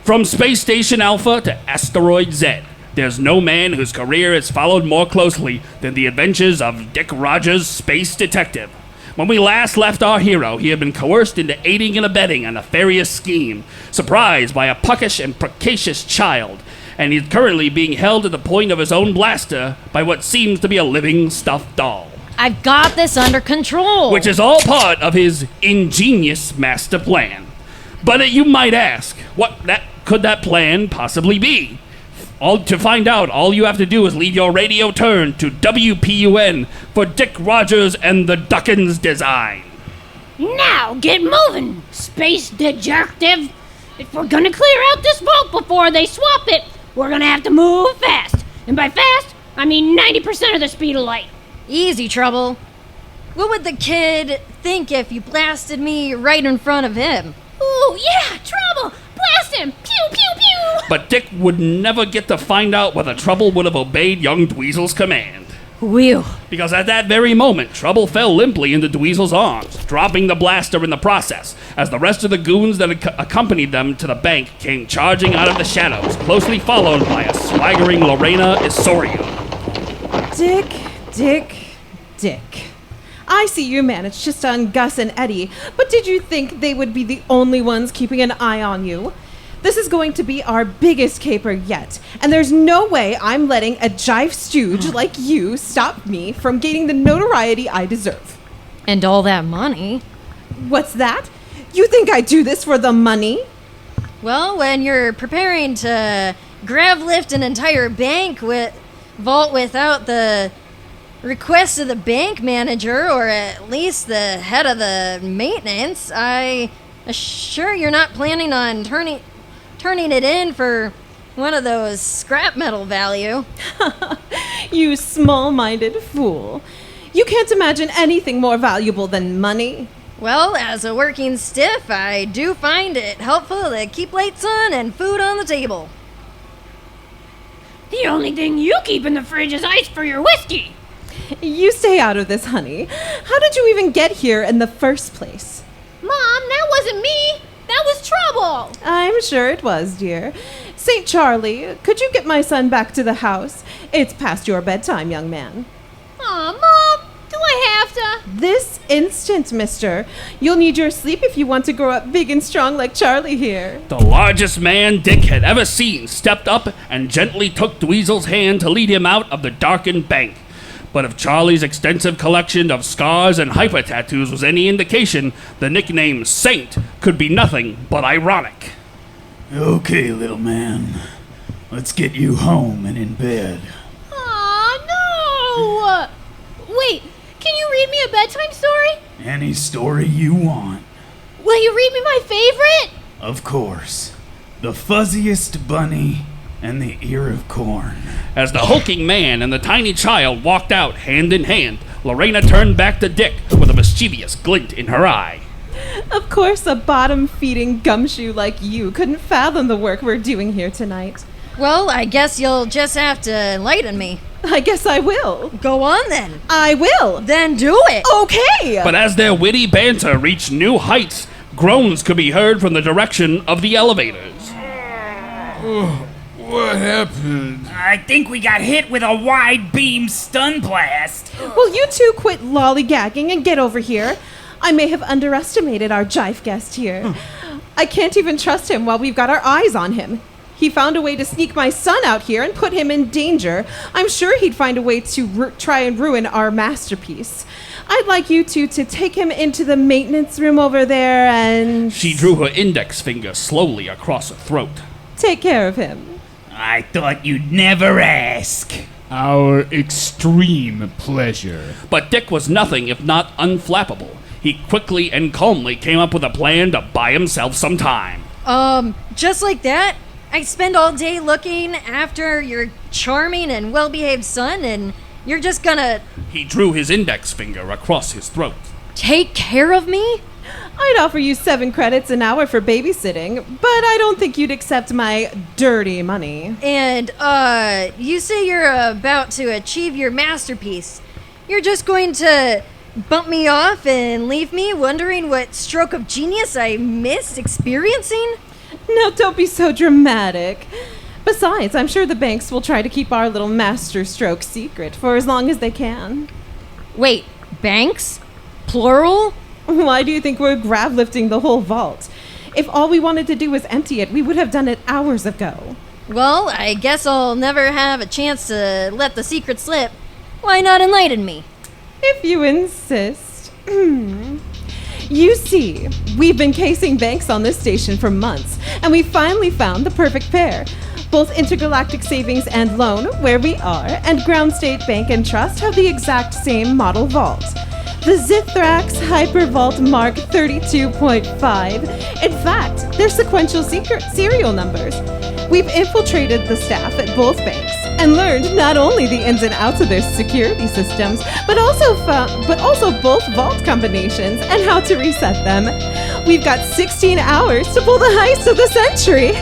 Speaker 3: From Space Station Alpha to Asteroid Z, there's no man whose career is followed more closely than the adventures of Dick Rogers, Space Detective. When we last left our hero, he had been coerced into aiding and abetting a nefarious scheme, surprised by a puckish and precocious child, and he's currently being held at the point of his own blaster by what seems to be a living stuffed doll.
Speaker 5: I've got this under control.
Speaker 3: Which is all part of his ingenious master plan. But you might ask, could that plan possibly be? To find out, all you have to do is leave your radio turn to WPUN for Dick Rogers and the Dukkan's design.
Speaker 1: Now get moving, Space Detective. If we're gonna clear out this vault before they swap it, we're gonna have to move fast. And by fast, I mean 90% of the speed of light.
Speaker 5: Easy, Trouble. What would the kid think if you blasted me right in front of him?
Speaker 1: Ooh, yeah, Trouble! Blast him! Pew, pew, pew!
Speaker 3: But Dick would never get to find out whether Trouble would have obeyed young Dweezil's command.
Speaker 5: Whew.
Speaker 3: Because at that very moment, Trouble fell limply into Dweezil's arms, dropping the blaster in the process, as the rest of the goons that accompanied them to the bank came charging out of the shadows, closely followed by a swaggering Lorena Isorio.
Speaker 4: Dick. I see you managed to stun Gus and Eddie, but did you think they would be the only ones keeping an eye on you? This is going to be our biggest caper yet, and there's no way I'm letting a jive stooge like you stop me from gaining the notoriety I deserve.
Speaker 5: And all that money.
Speaker 4: What's that? You think I do this for the money?
Speaker 5: Well, when you're preparing to grab lift an entire vault without the request of the bank manager, or at least the head of the maintenance, I assure you're not planning on turning it in for one of those scrap metal value.
Speaker 4: You small-minded fool. You can't imagine anything more valuable than money.
Speaker 5: Well, as a working stiff, I do find it helpful to keep lights on and food on the table.
Speaker 1: The only thing you keep in the fridge is ice for your whiskey.
Speaker 4: You stay out of this, honey. How did you even get here in the first place?
Speaker 1: Mom, that wasn't me. That was trouble.
Speaker 4: I'm sure it was, dear. St. Charlie, could you get my son back to the house? It's past your bedtime, young man.
Speaker 1: Aw, Mom, do I have to?
Speaker 4: This instant, mister. You'll need your sleep if you want to grow up big and strong like Charlie here.
Speaker 3: The largest man Dick had ever seen stepped up and gently took Dweezil's hand to lead him out of the darkened bank. But if Charlie's extensive collection of scars and hyper tattoos was any indication, the nickname Saint could be nothing but ironic.
Speaker 10: Okay, little man. Let's get you home and in bed.
Speaker 1: Aw, no! Wait, can you read me a bedtime story?
Speaker 10: Any story you want.
Speaker 1: Will you read me my favorite?
Speaker 10: Of course. The Fuzziest Bunny and the Ear of Corn.
Speaker 3: As the hulking man and the tiny child walked out hand in hand, Lorena turned back to Dick with a mischievous glint in her eye.
Speaker 4: Of course, a bottom-feeding gumshoe like you couldn't fathom the work we're doing here tonight.
Speaker 5: Well, I guess you'll just have to enlighten me.
Speaker 4: I guess I will.
Speaker 5: Go on then.
Speaker 4: I will.
Speaker 5: Then do it.
Speaker 4: Okay.
Speaker 3: But as their witty banter reached new heights, groans could be heard from the direction of the elevators.
Speaker 9: What happened?
Speaker 6: I think we got hit with a wide beam stun blast.
Speaker 4: Will you two quit lollygagging and get over here? I may have underestimated our jive guest here. I can't even trust him while we've got our eyes on him. He found a way to sneak my son out here and put him in danger. I'm sure he'd find a way to try and ruin our masterpiece. I'd like you two to take him into the maintenance room over there and...
Speaker 3: She drew her index finger slowly across her throat.
Speaker 4: Take care of him.
Speaker 6: I thought you'd never ask.
Speaker 9: Our extreme pleasure.
Speaker 3: But Dick was nothing if not unflappable. He quickly and calmly came up with a plan to buy himself some time.
Speaker 5: Just like that? I spend all day looking after your charming and well-behaved son, and you're just gonna...
Speaker 3: He drew his index finger across his throat.
Speaker 5: Take care of me?
Speaker 4: I'd offer you 7 credits an hour for babysitting, but I don't think you'd accept my dirty money.
Speaker 5: And, you say you're about to achieve your masterpiece. You're just going to bump me off and leave me wondering what stroke of genius I missed experiencing?
Speaker 4: Now, don't be so dramatic. Besides, I'm sure the banks will try to keep our little master stroke secret for as long as they can.
Speaker 5: Wait, banks? Plural?
Speaker 4: Why do you think we're grab lifting the whole vault? If all we wanted to do was empty it, we would have done it hours ago.
Speaker 5: Well, I guess I'll never have a chance to let the secret slip. Why not enlighten me?
Speaker 4: If you insist. You see, we've been casing banks on this station for months, and we finally found the perfect pair. Both Intergalactic Savings and Loan, where we are, and Ground State Bank and Trust have the exact same model vault. The Zithrax Hypervault Mark 32.5. In fact, they're sequential serial numbers. We've infiltrated the staff at both banks and learned not only the ins and outs of their security systems, but also both vault combinations and how to reset them. We've got 16 hours to pull the heist of the century.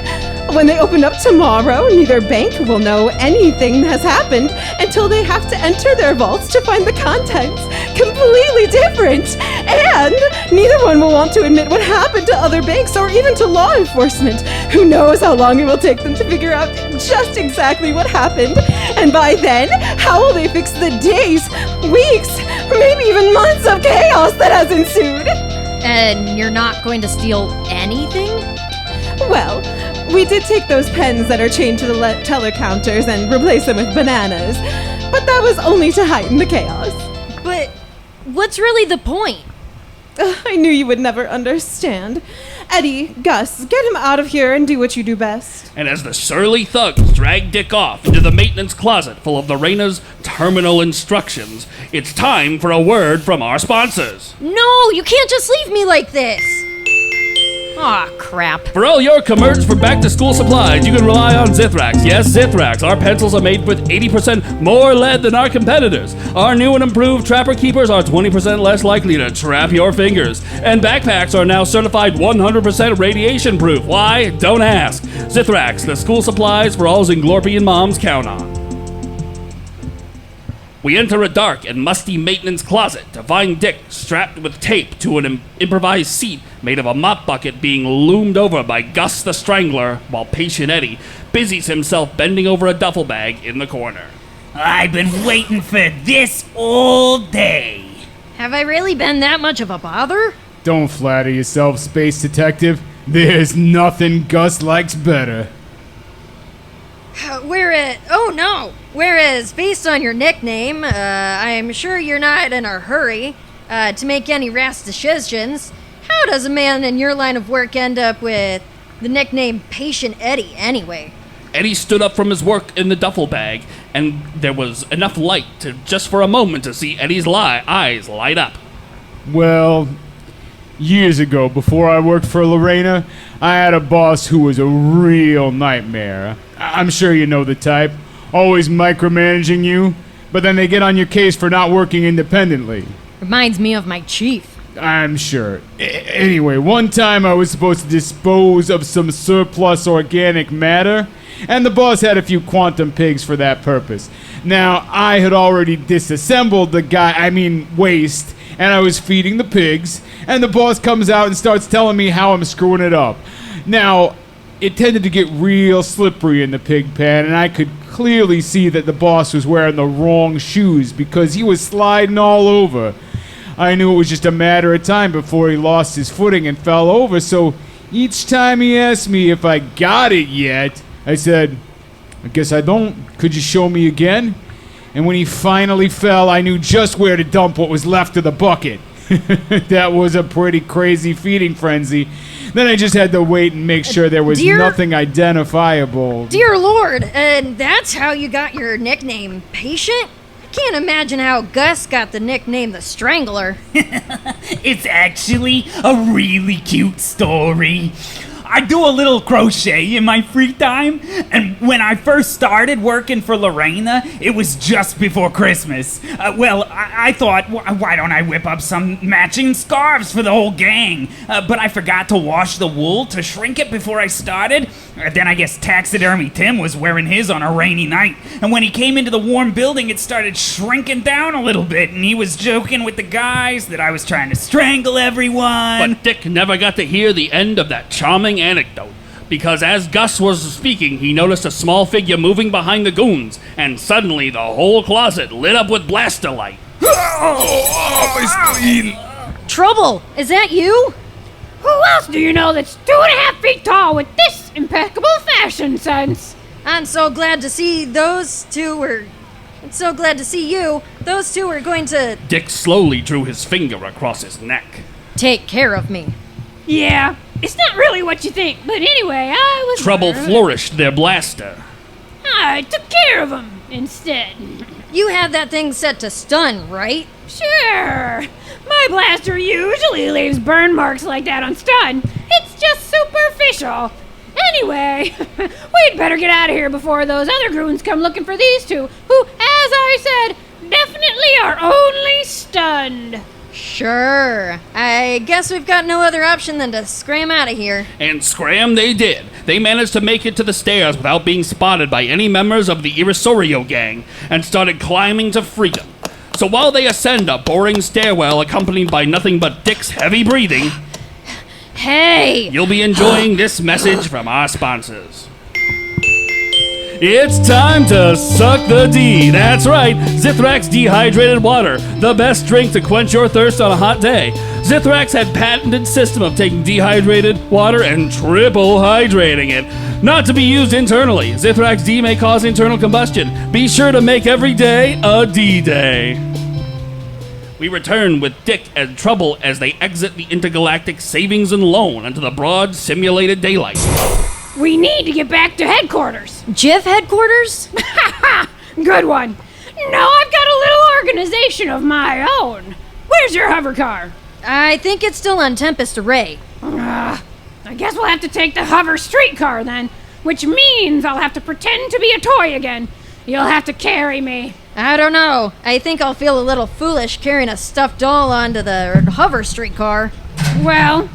Speaker 4: When they open up tomorrow, neither bank will know anything has happened until they have to enter their vaults to find the contents completely different. And neither one will want to admit what happened to other banks or even to law enforcement. Who knows how long it will take them to figure out just exactly what happened. And by then, how will they fix the days, weeks, maybe even months of chaos that has ensued?
Speaker 5: And you're not going to steal anything?
Speaker 4: Well, We did take those pens that are chained to the teller counters and replace them with bananas, but that was only to heighten the chaos.
Speaker 5: But what's really the point?
Speaker 4: I knew you would never understand. Eddie, Gus, get him out of here and do what you do best.
Speaker 3: And as the surly thugs drag Dick off into the maintenance closet full of Lorena's terminal instructions, it's time for a word from our sponsors.
Speaker 5: No, you can't just leave me like this. Aw, crap.
Speaker 3: For all your commerts for back-to-school supplies, you can rely on Zithrax. Yes, Zithrax. Our pencils are made with 80% more lead than our competitors. Our new and improved Trapper Keepers are 20% less likely to trap your fingers. And backpacks are now certified 100% radiation-proof. Why? Don't ask. Zithrax, the school supplies for all Zinglorpian moms count on. We enter a dark and musty maintenance closet to find Dick strapped with tape to an improvised seat made of a mop bucket being loomed over by Gus the Strangler, while patient Eddie busies himself bending over a duffel bag in the corner.
Speaker 6: I've been waiting for this all day.
Speaker 5: Have I really been that much of a bother?
Speaker 9: Don't flatter yourself, Space Detective. There's nothing Gus likes better.
Speaker 5: Whereas, based on your nickname, I'm sure you're not in a hurry to make any rash decisions. How does a man in your line of work end up with the nickname Patient Eddie, anyway?
Speaker 3: Eddie stood up from his work in the duffel bag, and there was enough light to just for a moment to see Eddie's eyes light up.
Speaker 9: Well, years ago, before I worked for Lorena, I had a boss who was a real nightmare. I'm sure you know the type. Always micromanaging you, but then they get on your case for not working independently.
Speaker 5: Reminds me of my chief.
Speaker 9: I'm sure. Anyway, one time I was supposed to dispose of some surplus organic matter, and the boss had a few quantum pigs for that purpose. Now, I had already disassembled the waste, and I was feeding the pigs, and the boss comes out and starts telling me how I'm screwing it up. Now, it tended to get real slippery in the pig pen, and I could clearly see that the boss was wearing the wrong shoes because he was sliding all over. I knew it was just a matter of time before he lost his footing and fell over, so each time he asked me if I got it yet, I said, I guess I don't. Could you show me again? And when he finally fell, I knew just where to dump what was left of the bucket. That was a pretty crazy feeding frenzy. Then I just had to wait and make sure there was nothing identifiable.
Speaker 5: Dear Lord, and that's how you got your nickname, Patient? I can't imagine how Gus got the nickname the Strangler.
Speaker 6: It's actually a really cute story. I do a little crochet in my free time, and when I first started working for Lorena, it was just before Christmas. I thought, why don't I whip up some matching scarves for the whole gang? But I forgot to wash the wool to shrink it before I started. Then I guess Taxidermy Tim was wearing his on a rainy night, and when he came into the warm building, it started shrinking down a little bit, and he was joking with the guys that I was trying to strangle everyone.
Speaker 3: But Dick never got to hear the end of that charming anecdote, because as Gus was speaking, he noticed a small figure moving behind the goons, and suddenly the whole closet lit up with blaster light.
Speaker 10: My spleen!
Speaker 5: Trouble, is that you?
Speaker 1: Who else do you know that's 2.5 feet tall with this impeccable fashion sense?
Speaker 5: I'm so glad to see those two were... I'm so glad to see you. Those two are going to...
Speaker 3: Dick slowly drew his finger across his neck.
Speaker 5: Take care of me.
Speaker 1: Yeah, it's not really what you think, but anyway, I was...
Speaker 3: Trouble flourished their blaster.
Speaker 1: I took care of him instead.
Speaker 5: You had that thing set to stun, right?
Speaker 1: Sure. My blaster usually leaves burn marks like that on stun. It's just superficial. Anyway, we'd better get out of here before those other goons come looking for these two, who, as I said, definitely are only stunned.
Speaker 5: Sure. I guess we've got no other option than to scram out of here.
Speaker 3: And scram they did. They managed to make it to the stairs without being spotted by any members of the Irisorio gang, and started climbing to freedom. So while they ascend a boring stairwell accompanied by nothing but Dick's heavy breathing...
Speaker 5: Hey!
Speaker 3: You'll be enjoying this message from our sponsors. It's time to suck the D. That's right, Zithrax Dehydrated Water, the best drink to quench your thirst on a hot day. Zithrax had patented system of taking dehydrated water and triple hydrating it. Not to be used internally, Zithrax D may cause internal combustion. Be sure to make every day a D-Day. We return with Dick and Trouble as they exit the intergalactic savings and loan into the broad simulated daylight.
Speaker 1: We need to get back to headquarters.
Speaker 5: Jiff headquarters?
Speaker 1: Good one. No, I've got a little organization of my own. Where's your hover car?
Speaker 5: I think it's still on Tempest Array.
Speaker 1: I guess we'll have to take the hover streetcar then, which means I'll have to pretend to be a toy again. You'll have to carry me.
Speaker 5: I don't know. I think I'll feel a little foolish carrying a stuffed doll onto the hover streetcar.
Speaker 1: Well,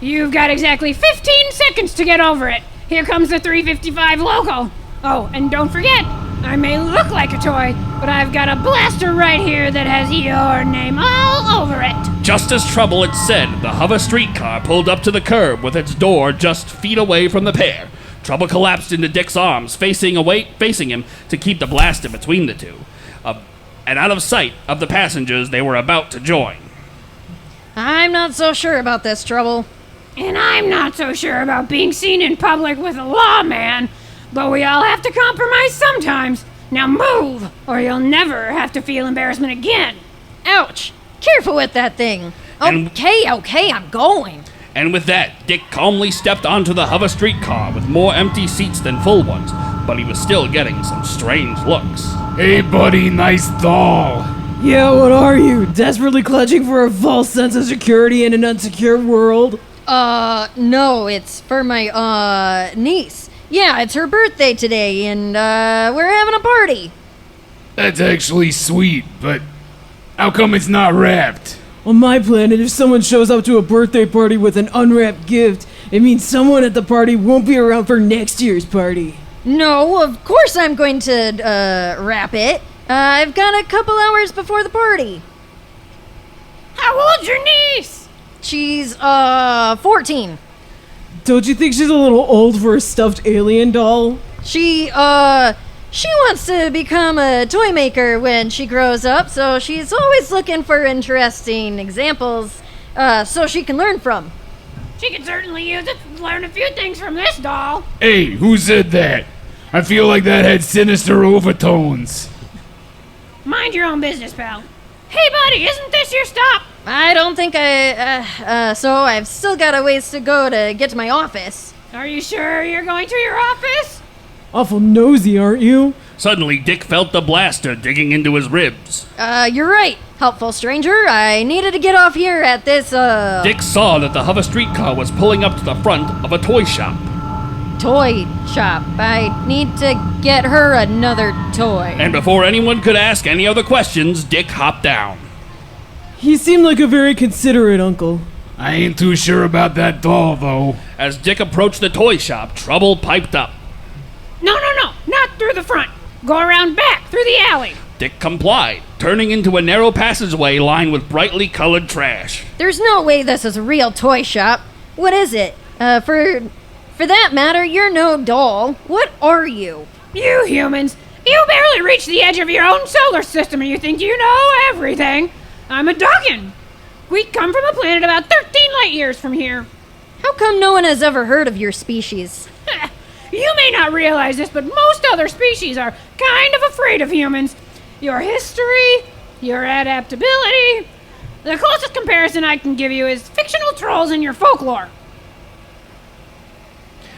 Speaker 1: you've got exactly 15 seconds to get over it. Here comes the 355 logo. Oh, and don't forget, I may look like a toy, but I've got a blaster right here that has your name all over it.
Speaker 3: Just as Trouble had said, the hover streetcar pulled up to the curb with its door just feet away from the pair. Trouble collapsed into Dick's arms, facing him to keep the blaster between the two, and out of sight of the passengers they were about to join.
Speaker 5: I'm not so sure about this, Trouble.
Speaker 1: And I'm not so sure about being seen in public with a lawman, but we all have to compromise sometimes. Now move, or you'll never have to feel embarrassment again.
Speaker 5: Ouch! Careful with that thing. Okay, I'm going.
Speaker 3: And with that, Dick calmly stepped onto the hover streetcar with more empty seats than full ones, but he was still getting some strange looks.
Speaker 10: Hey, buddy, nice doll.
Speaker 11: Yeah, what are you? Desperately clutching for a false sense of security in an unsecure world?
Speaker 5: No, it's for my, niece. Yeah, it's her birthday today, and, we're having a party.
Speaker 10: That's actually sweet, but how come it's not wrapped?
Speaker 11: On my planet, if someone shows up to a birthday party with an unwrapped gift, it means someone at the party won't be around for next year's party.
Speaker 5: No, of course I'm going to, wrap it. I've got a couple hours before the party.
Speaker 1: How old's your niece?
Speaker 5: She's, 14.
Speaker 11: Don't you think she's a little old for a stuffed alien doll?
Speaker 5: She wants to become a toy maker when she grows up, so she's always looking for interesting examples, so she can learn from.
Speaker 1: She could certainly use it to learn a few things from this doll.
Speaker 10: Hey, who said that? I feel like that had sinister overtones.
Speaker 1: Mind your own business, pal. Hey, buddy, isn't this your stop?
Speaker 5: I don't think so I've still got a ways to go to get to my office.
Speaker 1: Are you sure you're going to your office?
Speaker 11: Awful nosy, aren't you?
Speaker 3: Suddenly, Dick felt the blaster digging into his ribs.
Speaker 5: You're right, helpful stranger. I needed to get off here at this,
Speaker 3: Dick saw that the hover streetcar was pulling up to the front of a toy shop.
Speaker 5: Toy shop. I need to get her another toy.
Speaker 3: And before anyone could ask any other questions, Dick hopped down.
Speaker 11: He seemed like a very considerate uncle.
Speaker 10: I ain't too sure about that doll, though.
Speaker 3: As Dick approached the toy shop, Trouble piped up.
Speaker 1: No, not through the front. Go around back, through the alley.
Speaker 3: Dick complied, turning into a narrow passageway lined with brightly colored trash.
Speaker 5: There's no way this is a real toy shop. What is it? For that matter, you're no doll. What are you?
Speaker 1: You humans, you barely reach the edge of your own solar system and you think you know everything. I'm a Dukkan. We come from a planet about 13 light years from here.
Speaker 5: How come no one has ever heard of your species?
Speaker 1: You may not realize this, but most other species are kind of afraid of humans. Your history, your adaptability. The closest comparison I can give you is fictional trolls in your folklore.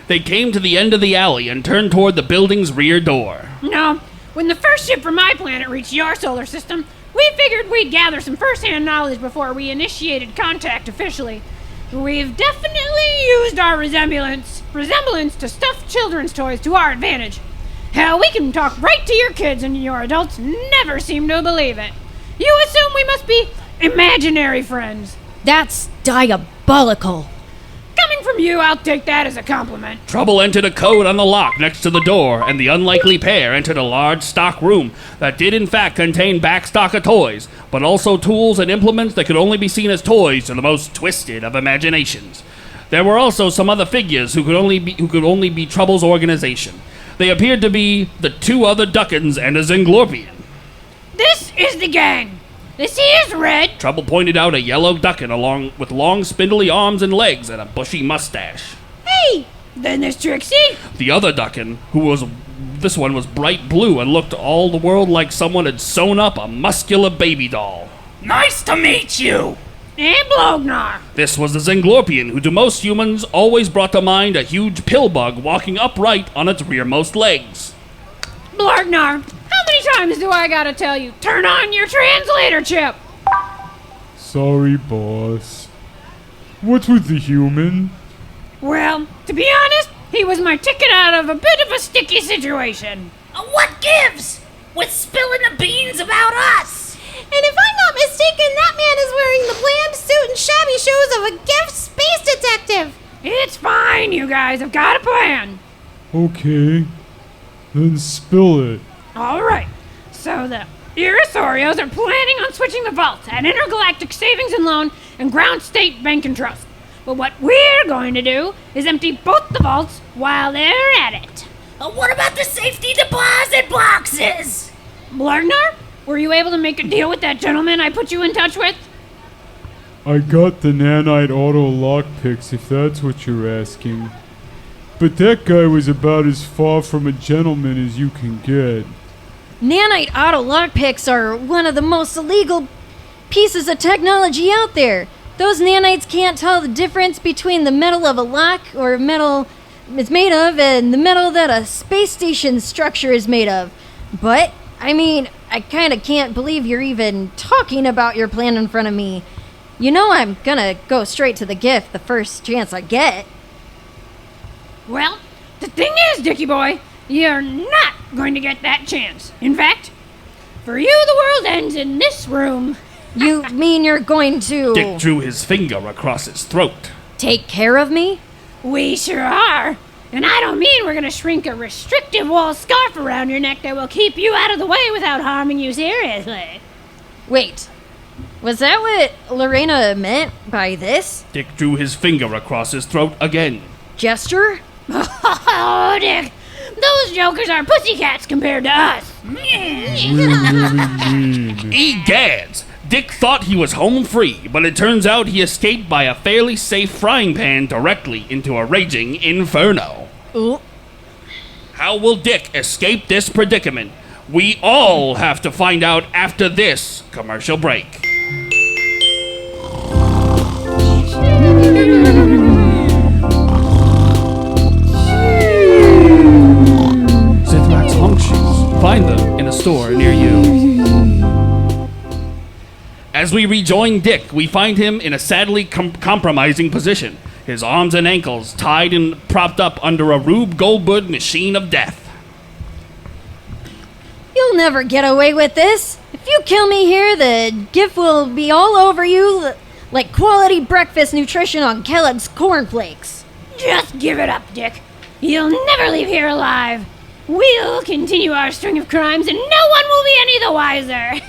Speaker 3: They came to the end of the alley and turned toward the building's rear door.
Speaker 1: No, when the first ship from my planet reached your solar system, we figured we'd gather some first-hand knowledge before we initiated contact officially. We've definitely used our resemblance to stuffed children's toys to our advantage. Hell, we can talk right to your kids and your adults never seem to believe it. You assume we must be imaginary friends.
Speaker 5: That's diabolical.
Speaker 1: Coming from you, I'll take that as a compliment.
Speaker 3: Trouble entered a code on the lock next to the door, and the unlikely pair entered a large stock room that did in fact contain back stock of toys, but also tools and implements that could only be seen as toys to the most twisted of imaginations. There were also some other figures who could only be Trouble's organization. They appeared to be the two other Dukkans and a Zenglopian.
Speaker 1: This is the gang. This here's Red.
Speaker 3: Trouble pointed out a yellow Dukkan along with long spindly arms and legs and a bushy mustache.
Speaker 1: Hey, then there's Trixie.
Speaker 3: The other Dukkan, this one was bright blue and looked all the world like someone had sewn up a muscular baby doll.
Speaker 6: Nice to meet you.
Speaker 1: And Blognar.
Speaker 3: This was the Zenglopian, who to most humans always brought to mind a huge pill bug walking upright on its rearmost legs.
Speaker 1: Blognar, how many times do I gotta tell you, turn on your translator chip?
Speaker 9: Sorry, boss. What's with the human?
Speaker 1: Well, to be honest, he was my ticket out of a bit of a sticky situation.
Speaker 12: What gives? With spilling the beans about us.
Speaker 4: And if I'm not mistaken, that man is wearing the bland suit and shabby shoes of a gift space detective.
Speaker 1: It's fine, you guys. I've got a plan.
Speaker 9: Okay. Then spill it.
Speaker 1: All right. So the Irrisorios are planning on switching the vaults at Intergalactic Savings and Loan and Ground State Bank and Trust. But what we're going to do is empty both the vaults while they're at it.
Speaker 12: What about the safety deposit boxes?
Speaker 1: Blargnar, were you able to make a deal with that gentleman I put you in touch with?
Speaker 9: I got the nanite auto lockpicks, if that's what you're asking. But that guy was about as far from a gentleman as you can get.
Speaker 5: Nanite auto lockpicks are one of the most illegal pieces of technology out there. Those nanites can't tell the difference between the metal of a lock or metal it's made of and the metal that a space station structure is made of. But, I mean, I kinda can't believe you're even talking about your plan in front of me. You know I'm gonna go straight to the gift the first chance I get.
Speaker 1: Well, the thing is, Dickie boy, you're not going to get that chance. In fact, for you, the world ends in this room.
Speaker 5: You mean you're going to...
Speaker 3: Dick drew his finger across his throat.
Speaker 5: Take care of me?
Speaker 1: We sure are. And I don't mean we're gonna shrink a restrictive wool scarf around your neck that will keep you out of the way without harming you seriously.
Speaker 5: Wait, was that what Lorena meant by this?
Speaker 3: Dick drew his finger across his throat again.
Speaker 5: Gesture?
Speaker 1: Oh, Dick, those jokers are pussycats compared to us.
Speaker 3: Egads! Dick thought he was home free, but it turns out he escaped by a fairly safe frying pan directly into a raging inferno.
Speaker 5: Ooh.
Speaker 3: How will Dick escape this predicament? We all have to find out after this commercial break. Zithrax Honk Shoes. Find them in a store near you. As we rejoin Dick, we find him in a sadly compromising position, his arms and ankles tied and propped up under a Rube Goldberg machine of death.
Speaker 5: You'll never get away with this. If you kill me here, the gift will be all over you like quality breakfast nutrition on Kellogg's cornflakes.
Speaker 1: Just give it up, Dick. You'll never leave here alive. We'll continue our string of crimes and no one will be any the wiser.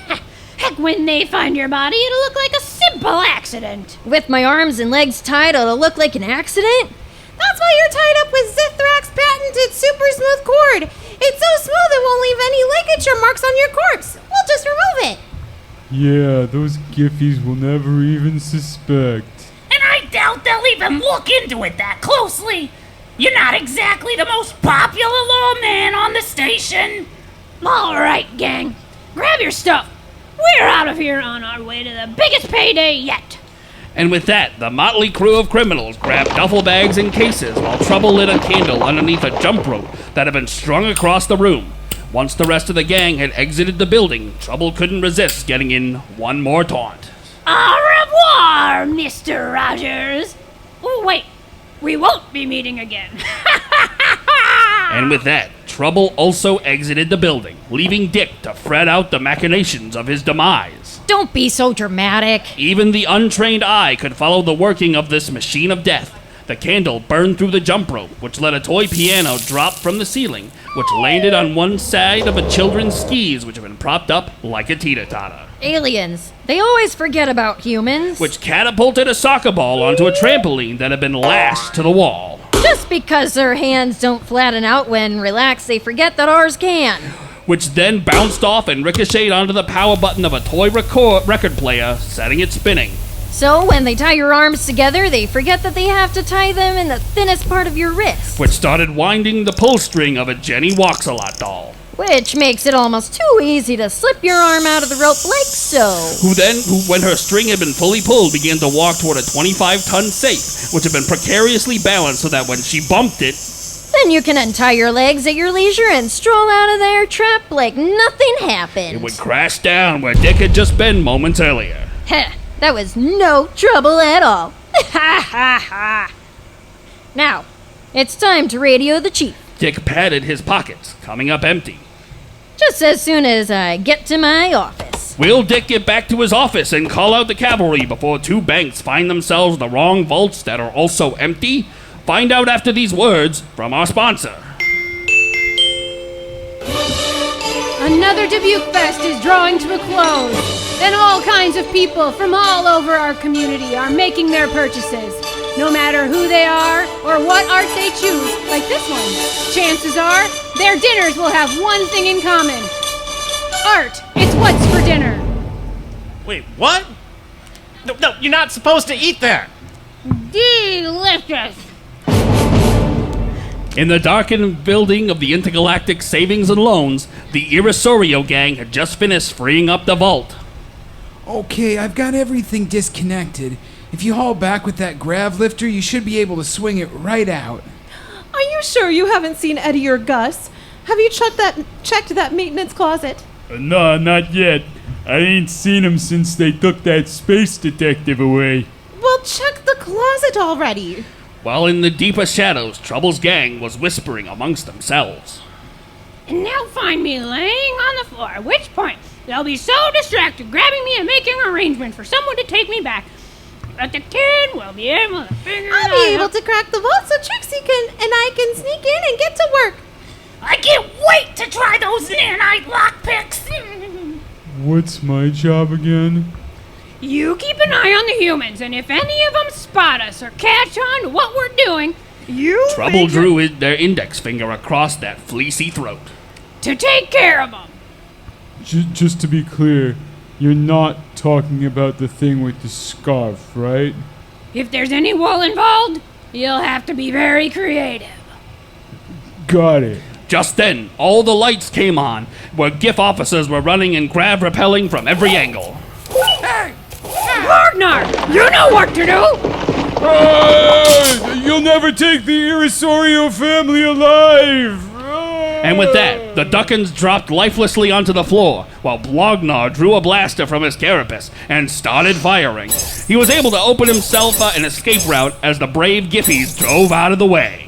Speaker 1: Heck, when they find your body, it'll look like a simple accident.
Speaker 5: With my arms and legs tied, it'll look like an accident?
Speaker 4: That's why you're tied up with Zithrax's patented super smooth cord. It's so smooth it won't leave any ligature marks on your corpse. We'll just remove it.
Speaker 9: Yeah, those Giffies will never even suspect.
Speaker 12: And I doubt they'll even look into it that closely. You're not exactly the most popular lawman on the station.
Speaker 1: All right, gang. Grab your stuff. We're out of here on our way to the biggest payday yet.
Speaker 3: And with that, the motley crew of criminals grabbed duffel bags and cases while Trouble lit a candle underneath a jump rope that had been strung across the room. Once the rest of the gang had exited the building, Trouble couldn't resist getting in one more taunt.
Speaker 1: Au revoir, Mr. Rogers. Oh, wait. We won't be meeting again.
Speaker 3: And with that, Trouble also exited the building, leaving Dick to fret out the machinations of his demise.
Speaker 5: Don't be so dramatic.
Speaker 3: Even the untrained eye could follow the working of this machine of death. The candle burned through the jump rope, which let a toy piano drop from the ceiling, which landed on one side of a children's skis, which had been propped up like a teeter-totter.
Speaker 5: Aliens. They always forget about humans.
Speaker 3: Which catapulted a soccer ball onto a trampoline that had been lashed to the wall.
Speaker 5: Just because their hands don't flatten out when relaxed, they forget that ours can.
Speaker 3: Which then bounced off and ricocheted onto the power button of a toy record player, setting it spinning.
Speaker 5: So when they tie your arms together, they forget that they have to tie them in the thinnest part of your wrist.
Speaker 3: Which started winding the pull string of a Jenny Walks-A-Lot doll.
Speaker 5: Which makes it almost too easy to slip your arm out of the rope like so.
Speaker 3: Who, when her string had been fully pulled, began to walk toward a 25-ton safe, which had been precariously balanced so that when she bumped it...
Speaker 5: Then you can untie your legs at your leisure and stroll out of their trap like nothing happened.
Speaker 3: It would crash down where Dick had just been moments earlier.
Speaker 5: Heh, that was no trouble at all. Ha ha ha. Now, it's time to radio the chief.
Speaker 3: Dick patted his pockets, coming up empty.
Speaker 5: Just as soon as I get to my office.
Speaker 3: Will Dick get back to his office and call out the cavalry before two banks find themselves in the wrong vaults that are also empty? Find out after these words from our sponsor.
Speaker 1: Another DBQ Fest is drawing to a close, and all kinds of people from all over our community are making their purchases. No matter who they are or what art they choose, like this one. Chances are, their dinners will have one thing in common. Art. It's what's for dinner.
Speaker 8: Wait, what? No, you're not supposed to eat that.
Speaker 1: Delicious.
Speaker 3: In the darkened building of the Intergalactic Savings and Loans, the Irisorio gang had just finished freeing up the vault.
Speaker 7: Okay, I've got everything disconnected. If you haul back with that grav lifter, you should be able to swing it right out.
Speaker 4: Are you sure you haven't seen Eddie or Gus? Have you checked that maintenance closet?
Speaker 10: No, not yet. I ain't seen him since they took that space detective away.
Speaker 4: Well, check the closet already.
Speaker 3: While in the deeper shadows, Trouble's gang was whispering amongst themselves.
Speaker 1: And they'll find me laying on the floor, at which point they'll be so distracted grabbing me and making arrangements for someone to take me back. But the kid will be able to figure it out.
Speaker 4: I'll be able to crack the vault so Trixie and I can sneak in and get to work.
Speaker 12: I can't wait to try those N.E.R.D.S lockpicks.
Speaker 9: What's my job again?
Speaker 1: You keep an eye on the humans, and if any of them spot us or catch on to what we're doing, you
Speaker 3: Trouble drew their index finger across that fleecy throat.
Speaker 1: to take care of them.
Speaker 9: Just to be clear, you're not talking about the thing with the scarf, right?
Speaker 1: If there's any wool involved, you'll have to be very creative.
Speaker 9: Got it.
Speaker 3: Just then, all the lights came on, where GIF officers were running and grab rappelling from every angle.
Speaker 1: Hey! Ragnar, you know what to do!
Speaker 9: You'll never take the Irisorio family alive!
Speaker 3: And with that, the Dukkans dropped lifelessly onto the floor, while Blognar drew a blaster from his carapace and started firing. He was able to open himself an escape route as the brave Giffies drove out of the way.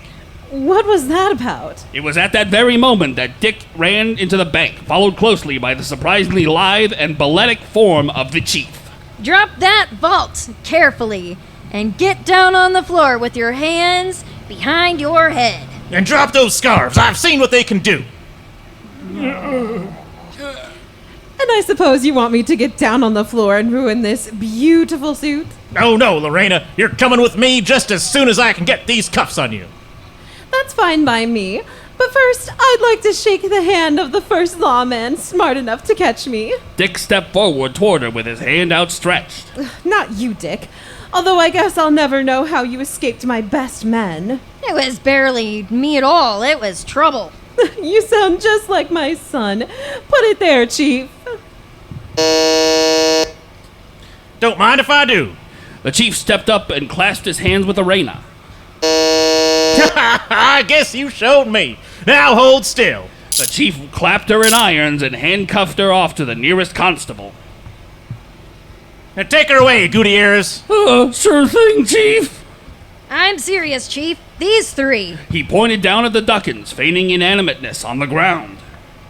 Speaker 4: What was that about?
Speaker 3: It was at that very moment that Dick ran into the bank, followed closely by the surprisingly lithe and balletic form of the chief.
Speaker 5: Drop that vault carefully and get down on the floor with your hands behind your head.
Speaker 8: And drop those scarves. I've seen what they can do.
Speaker 4: And I suppose you want me to get down on the floor and ruin this beautiful suit?
Speaker 8: Oh no, Lorena. You're coming with me just as soon as I can get these cuffs on you.
Speaker 4: That's fine by me. But first, I'd like to shake the hand of the first lawman smart enough to catch me.
Speaker 3: Dick stepped forward toward her with his hand outstretched.
Speaker 4: Not you, Dick. Although I guess I'll never know how you escaped my best men.
Speaker 5: It was barely me at all. It was Trouble.
Speaker 4: You sound just like my son. Put it there, Chief.
Speaker 8: Don't mind if I do.
Speaker 3: The chief stepped up and clasped his hands with Arena.
Speaker 8: I guess you showed me. Now hold still.
Speaker 3: The chief clapped her in irons and handcuffed her off to the nearest constable.
Speaker 8: Now take her away, Gutierrez.
Speaker 3: Sure thing, Chief.
Speaker 5: I'm serious, Chief. These three.
Speaker 3: He pointed down at the Dukkans, feigning inanimateness on the ground.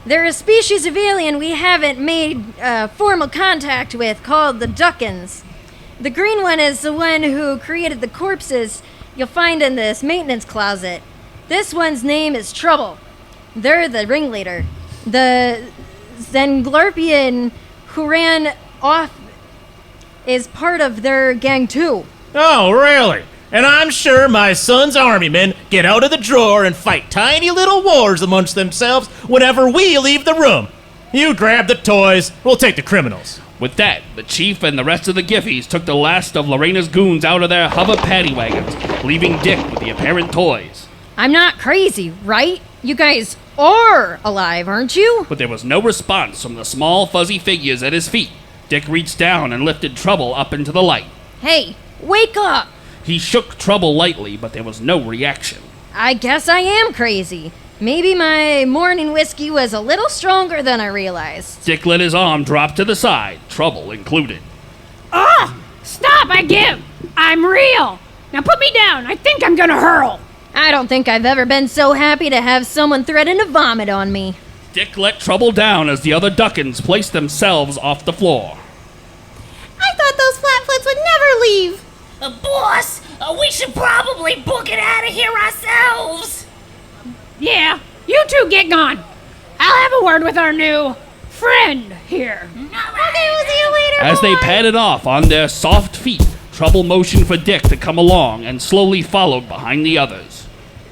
Speaker 5: They're a species of alien we haven't made formal contact with called the Dukkans. The green one is the one who created the corpses you'll find in this maintenance closet. This one's name is Trouble. They're the ringleader. The Zenglarpian who ran off is part of their gang too.
Speaker 8: Oh, really? And I'm sure my son's army men get out of the drawer and fight tiny little wars amongst themselves whenever we leave the room. You grab the toys, we'll take the criminals.
Speaker 3: With that, the chief and the rest of the Giffies took the last of Lorena's goons out of their hover paddy wagons, leaving Dick with the apparent toys.
Speaker 5: I'm not crazy, right? You guys are alive, aren't you?
Speaker 3: But there was no response from the small, fuzzy figures at his feet. Dick reached down and lifted Trouble up into the light.
Speaker 5: Hey, wake up!
Speaker 3: He shook Trouble lightly, but there was no reaction.
Speaker 5: I guess I am crazy. Maybe my morning whiskey was a little stronger than I realized.
Speaker 3: Dick let his arm drop to the side, Trouble included.
Speaker 1: Stop, I give! I'm real! Now put me down, I think I'm gonna hurl!
Speaker 5: I don't think I've ever been so happy to have someone threaten to vomit on me.
Speaker 3: Dick let Trouble down as the other Duckans placed themselves off the floor.
Speaker 4: I thought those flatfoots would never leave.
Speaker 12: Boss, we should probably book it out of here ourselves.
Speaker 1: Yeah, you two get gone. I'll have a word with our new friend here.
Speaker 4: Okay, we'll see you later,
Speaker 3: As they
Speaker 4: boys.
Speaker 3: padded off on their soft feet, Trouble motioned for Dick to come along and slowly followed behind the others.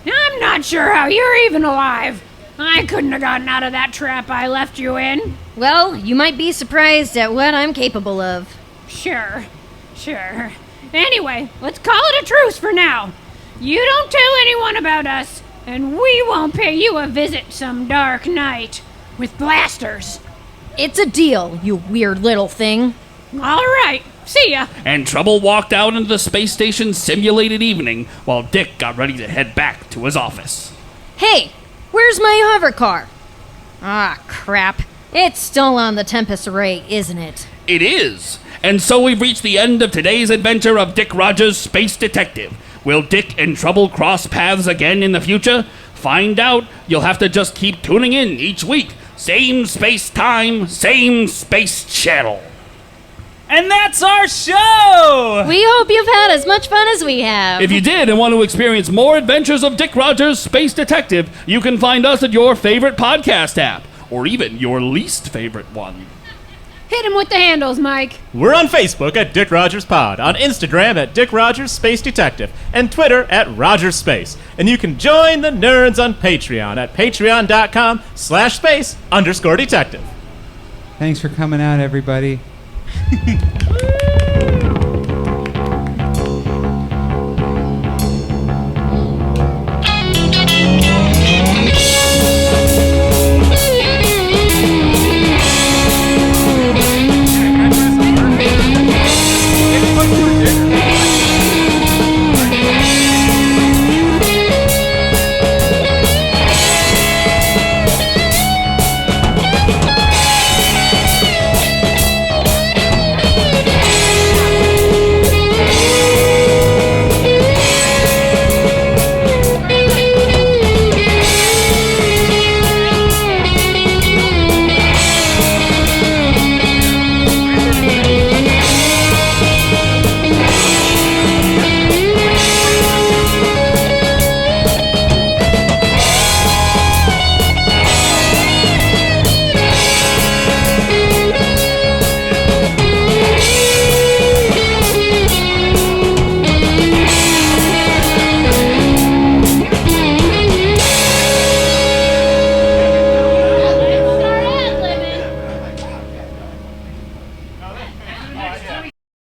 Speaker 1: I'm not sure how you're even alive. I couldn't have gotten out of that trap I left you in.
Speaker 5: Well, you might be surprised at what I'm capable of.
Speaker 1: Sure. Anyway, let's call it a truce for now. You don't tell anyone about us, and we won't pay you a visit some dark night with blasters.
Speaker 5: It's a deal, you weird little thing.
Speaker 1: All right, see ya.
Speaker 3: And Trouble walked out into the space station's simulated evening while Dick got ready to head back to his office.
Speaker 5: Hey, where's my hover car? Ah, crap. It's still on the Tempest Array, isn't it?
Speaker 3: It is! And so we've reached the end of today's adventure of Dick Rogers, Space Detective. Will Dick and Trouble cross paths again in the future? Find out. You'll have to just keep tuning in each week. Same space time, same space channel.
Speaker 6: And that's our show!
Speaker 5: We hope you've had as much fun as we have.
Speaker 3: If you did and want to experience more adventures of Dick Rogers, Space Detective, you can find us at your favorite podcast app, or even your least favorite one.
Speaker 1: Hit him with the handles, Mike.
Speaker 2: We're on Facebook at Dick Rogers Pod, on Instagram at Dick Rogers Space Detective, and Twitter at Rogers Space. And you can join the nerds on Patreon at patreon.com/space_detective.
Speaker 7: Thanks for coming out, everybody.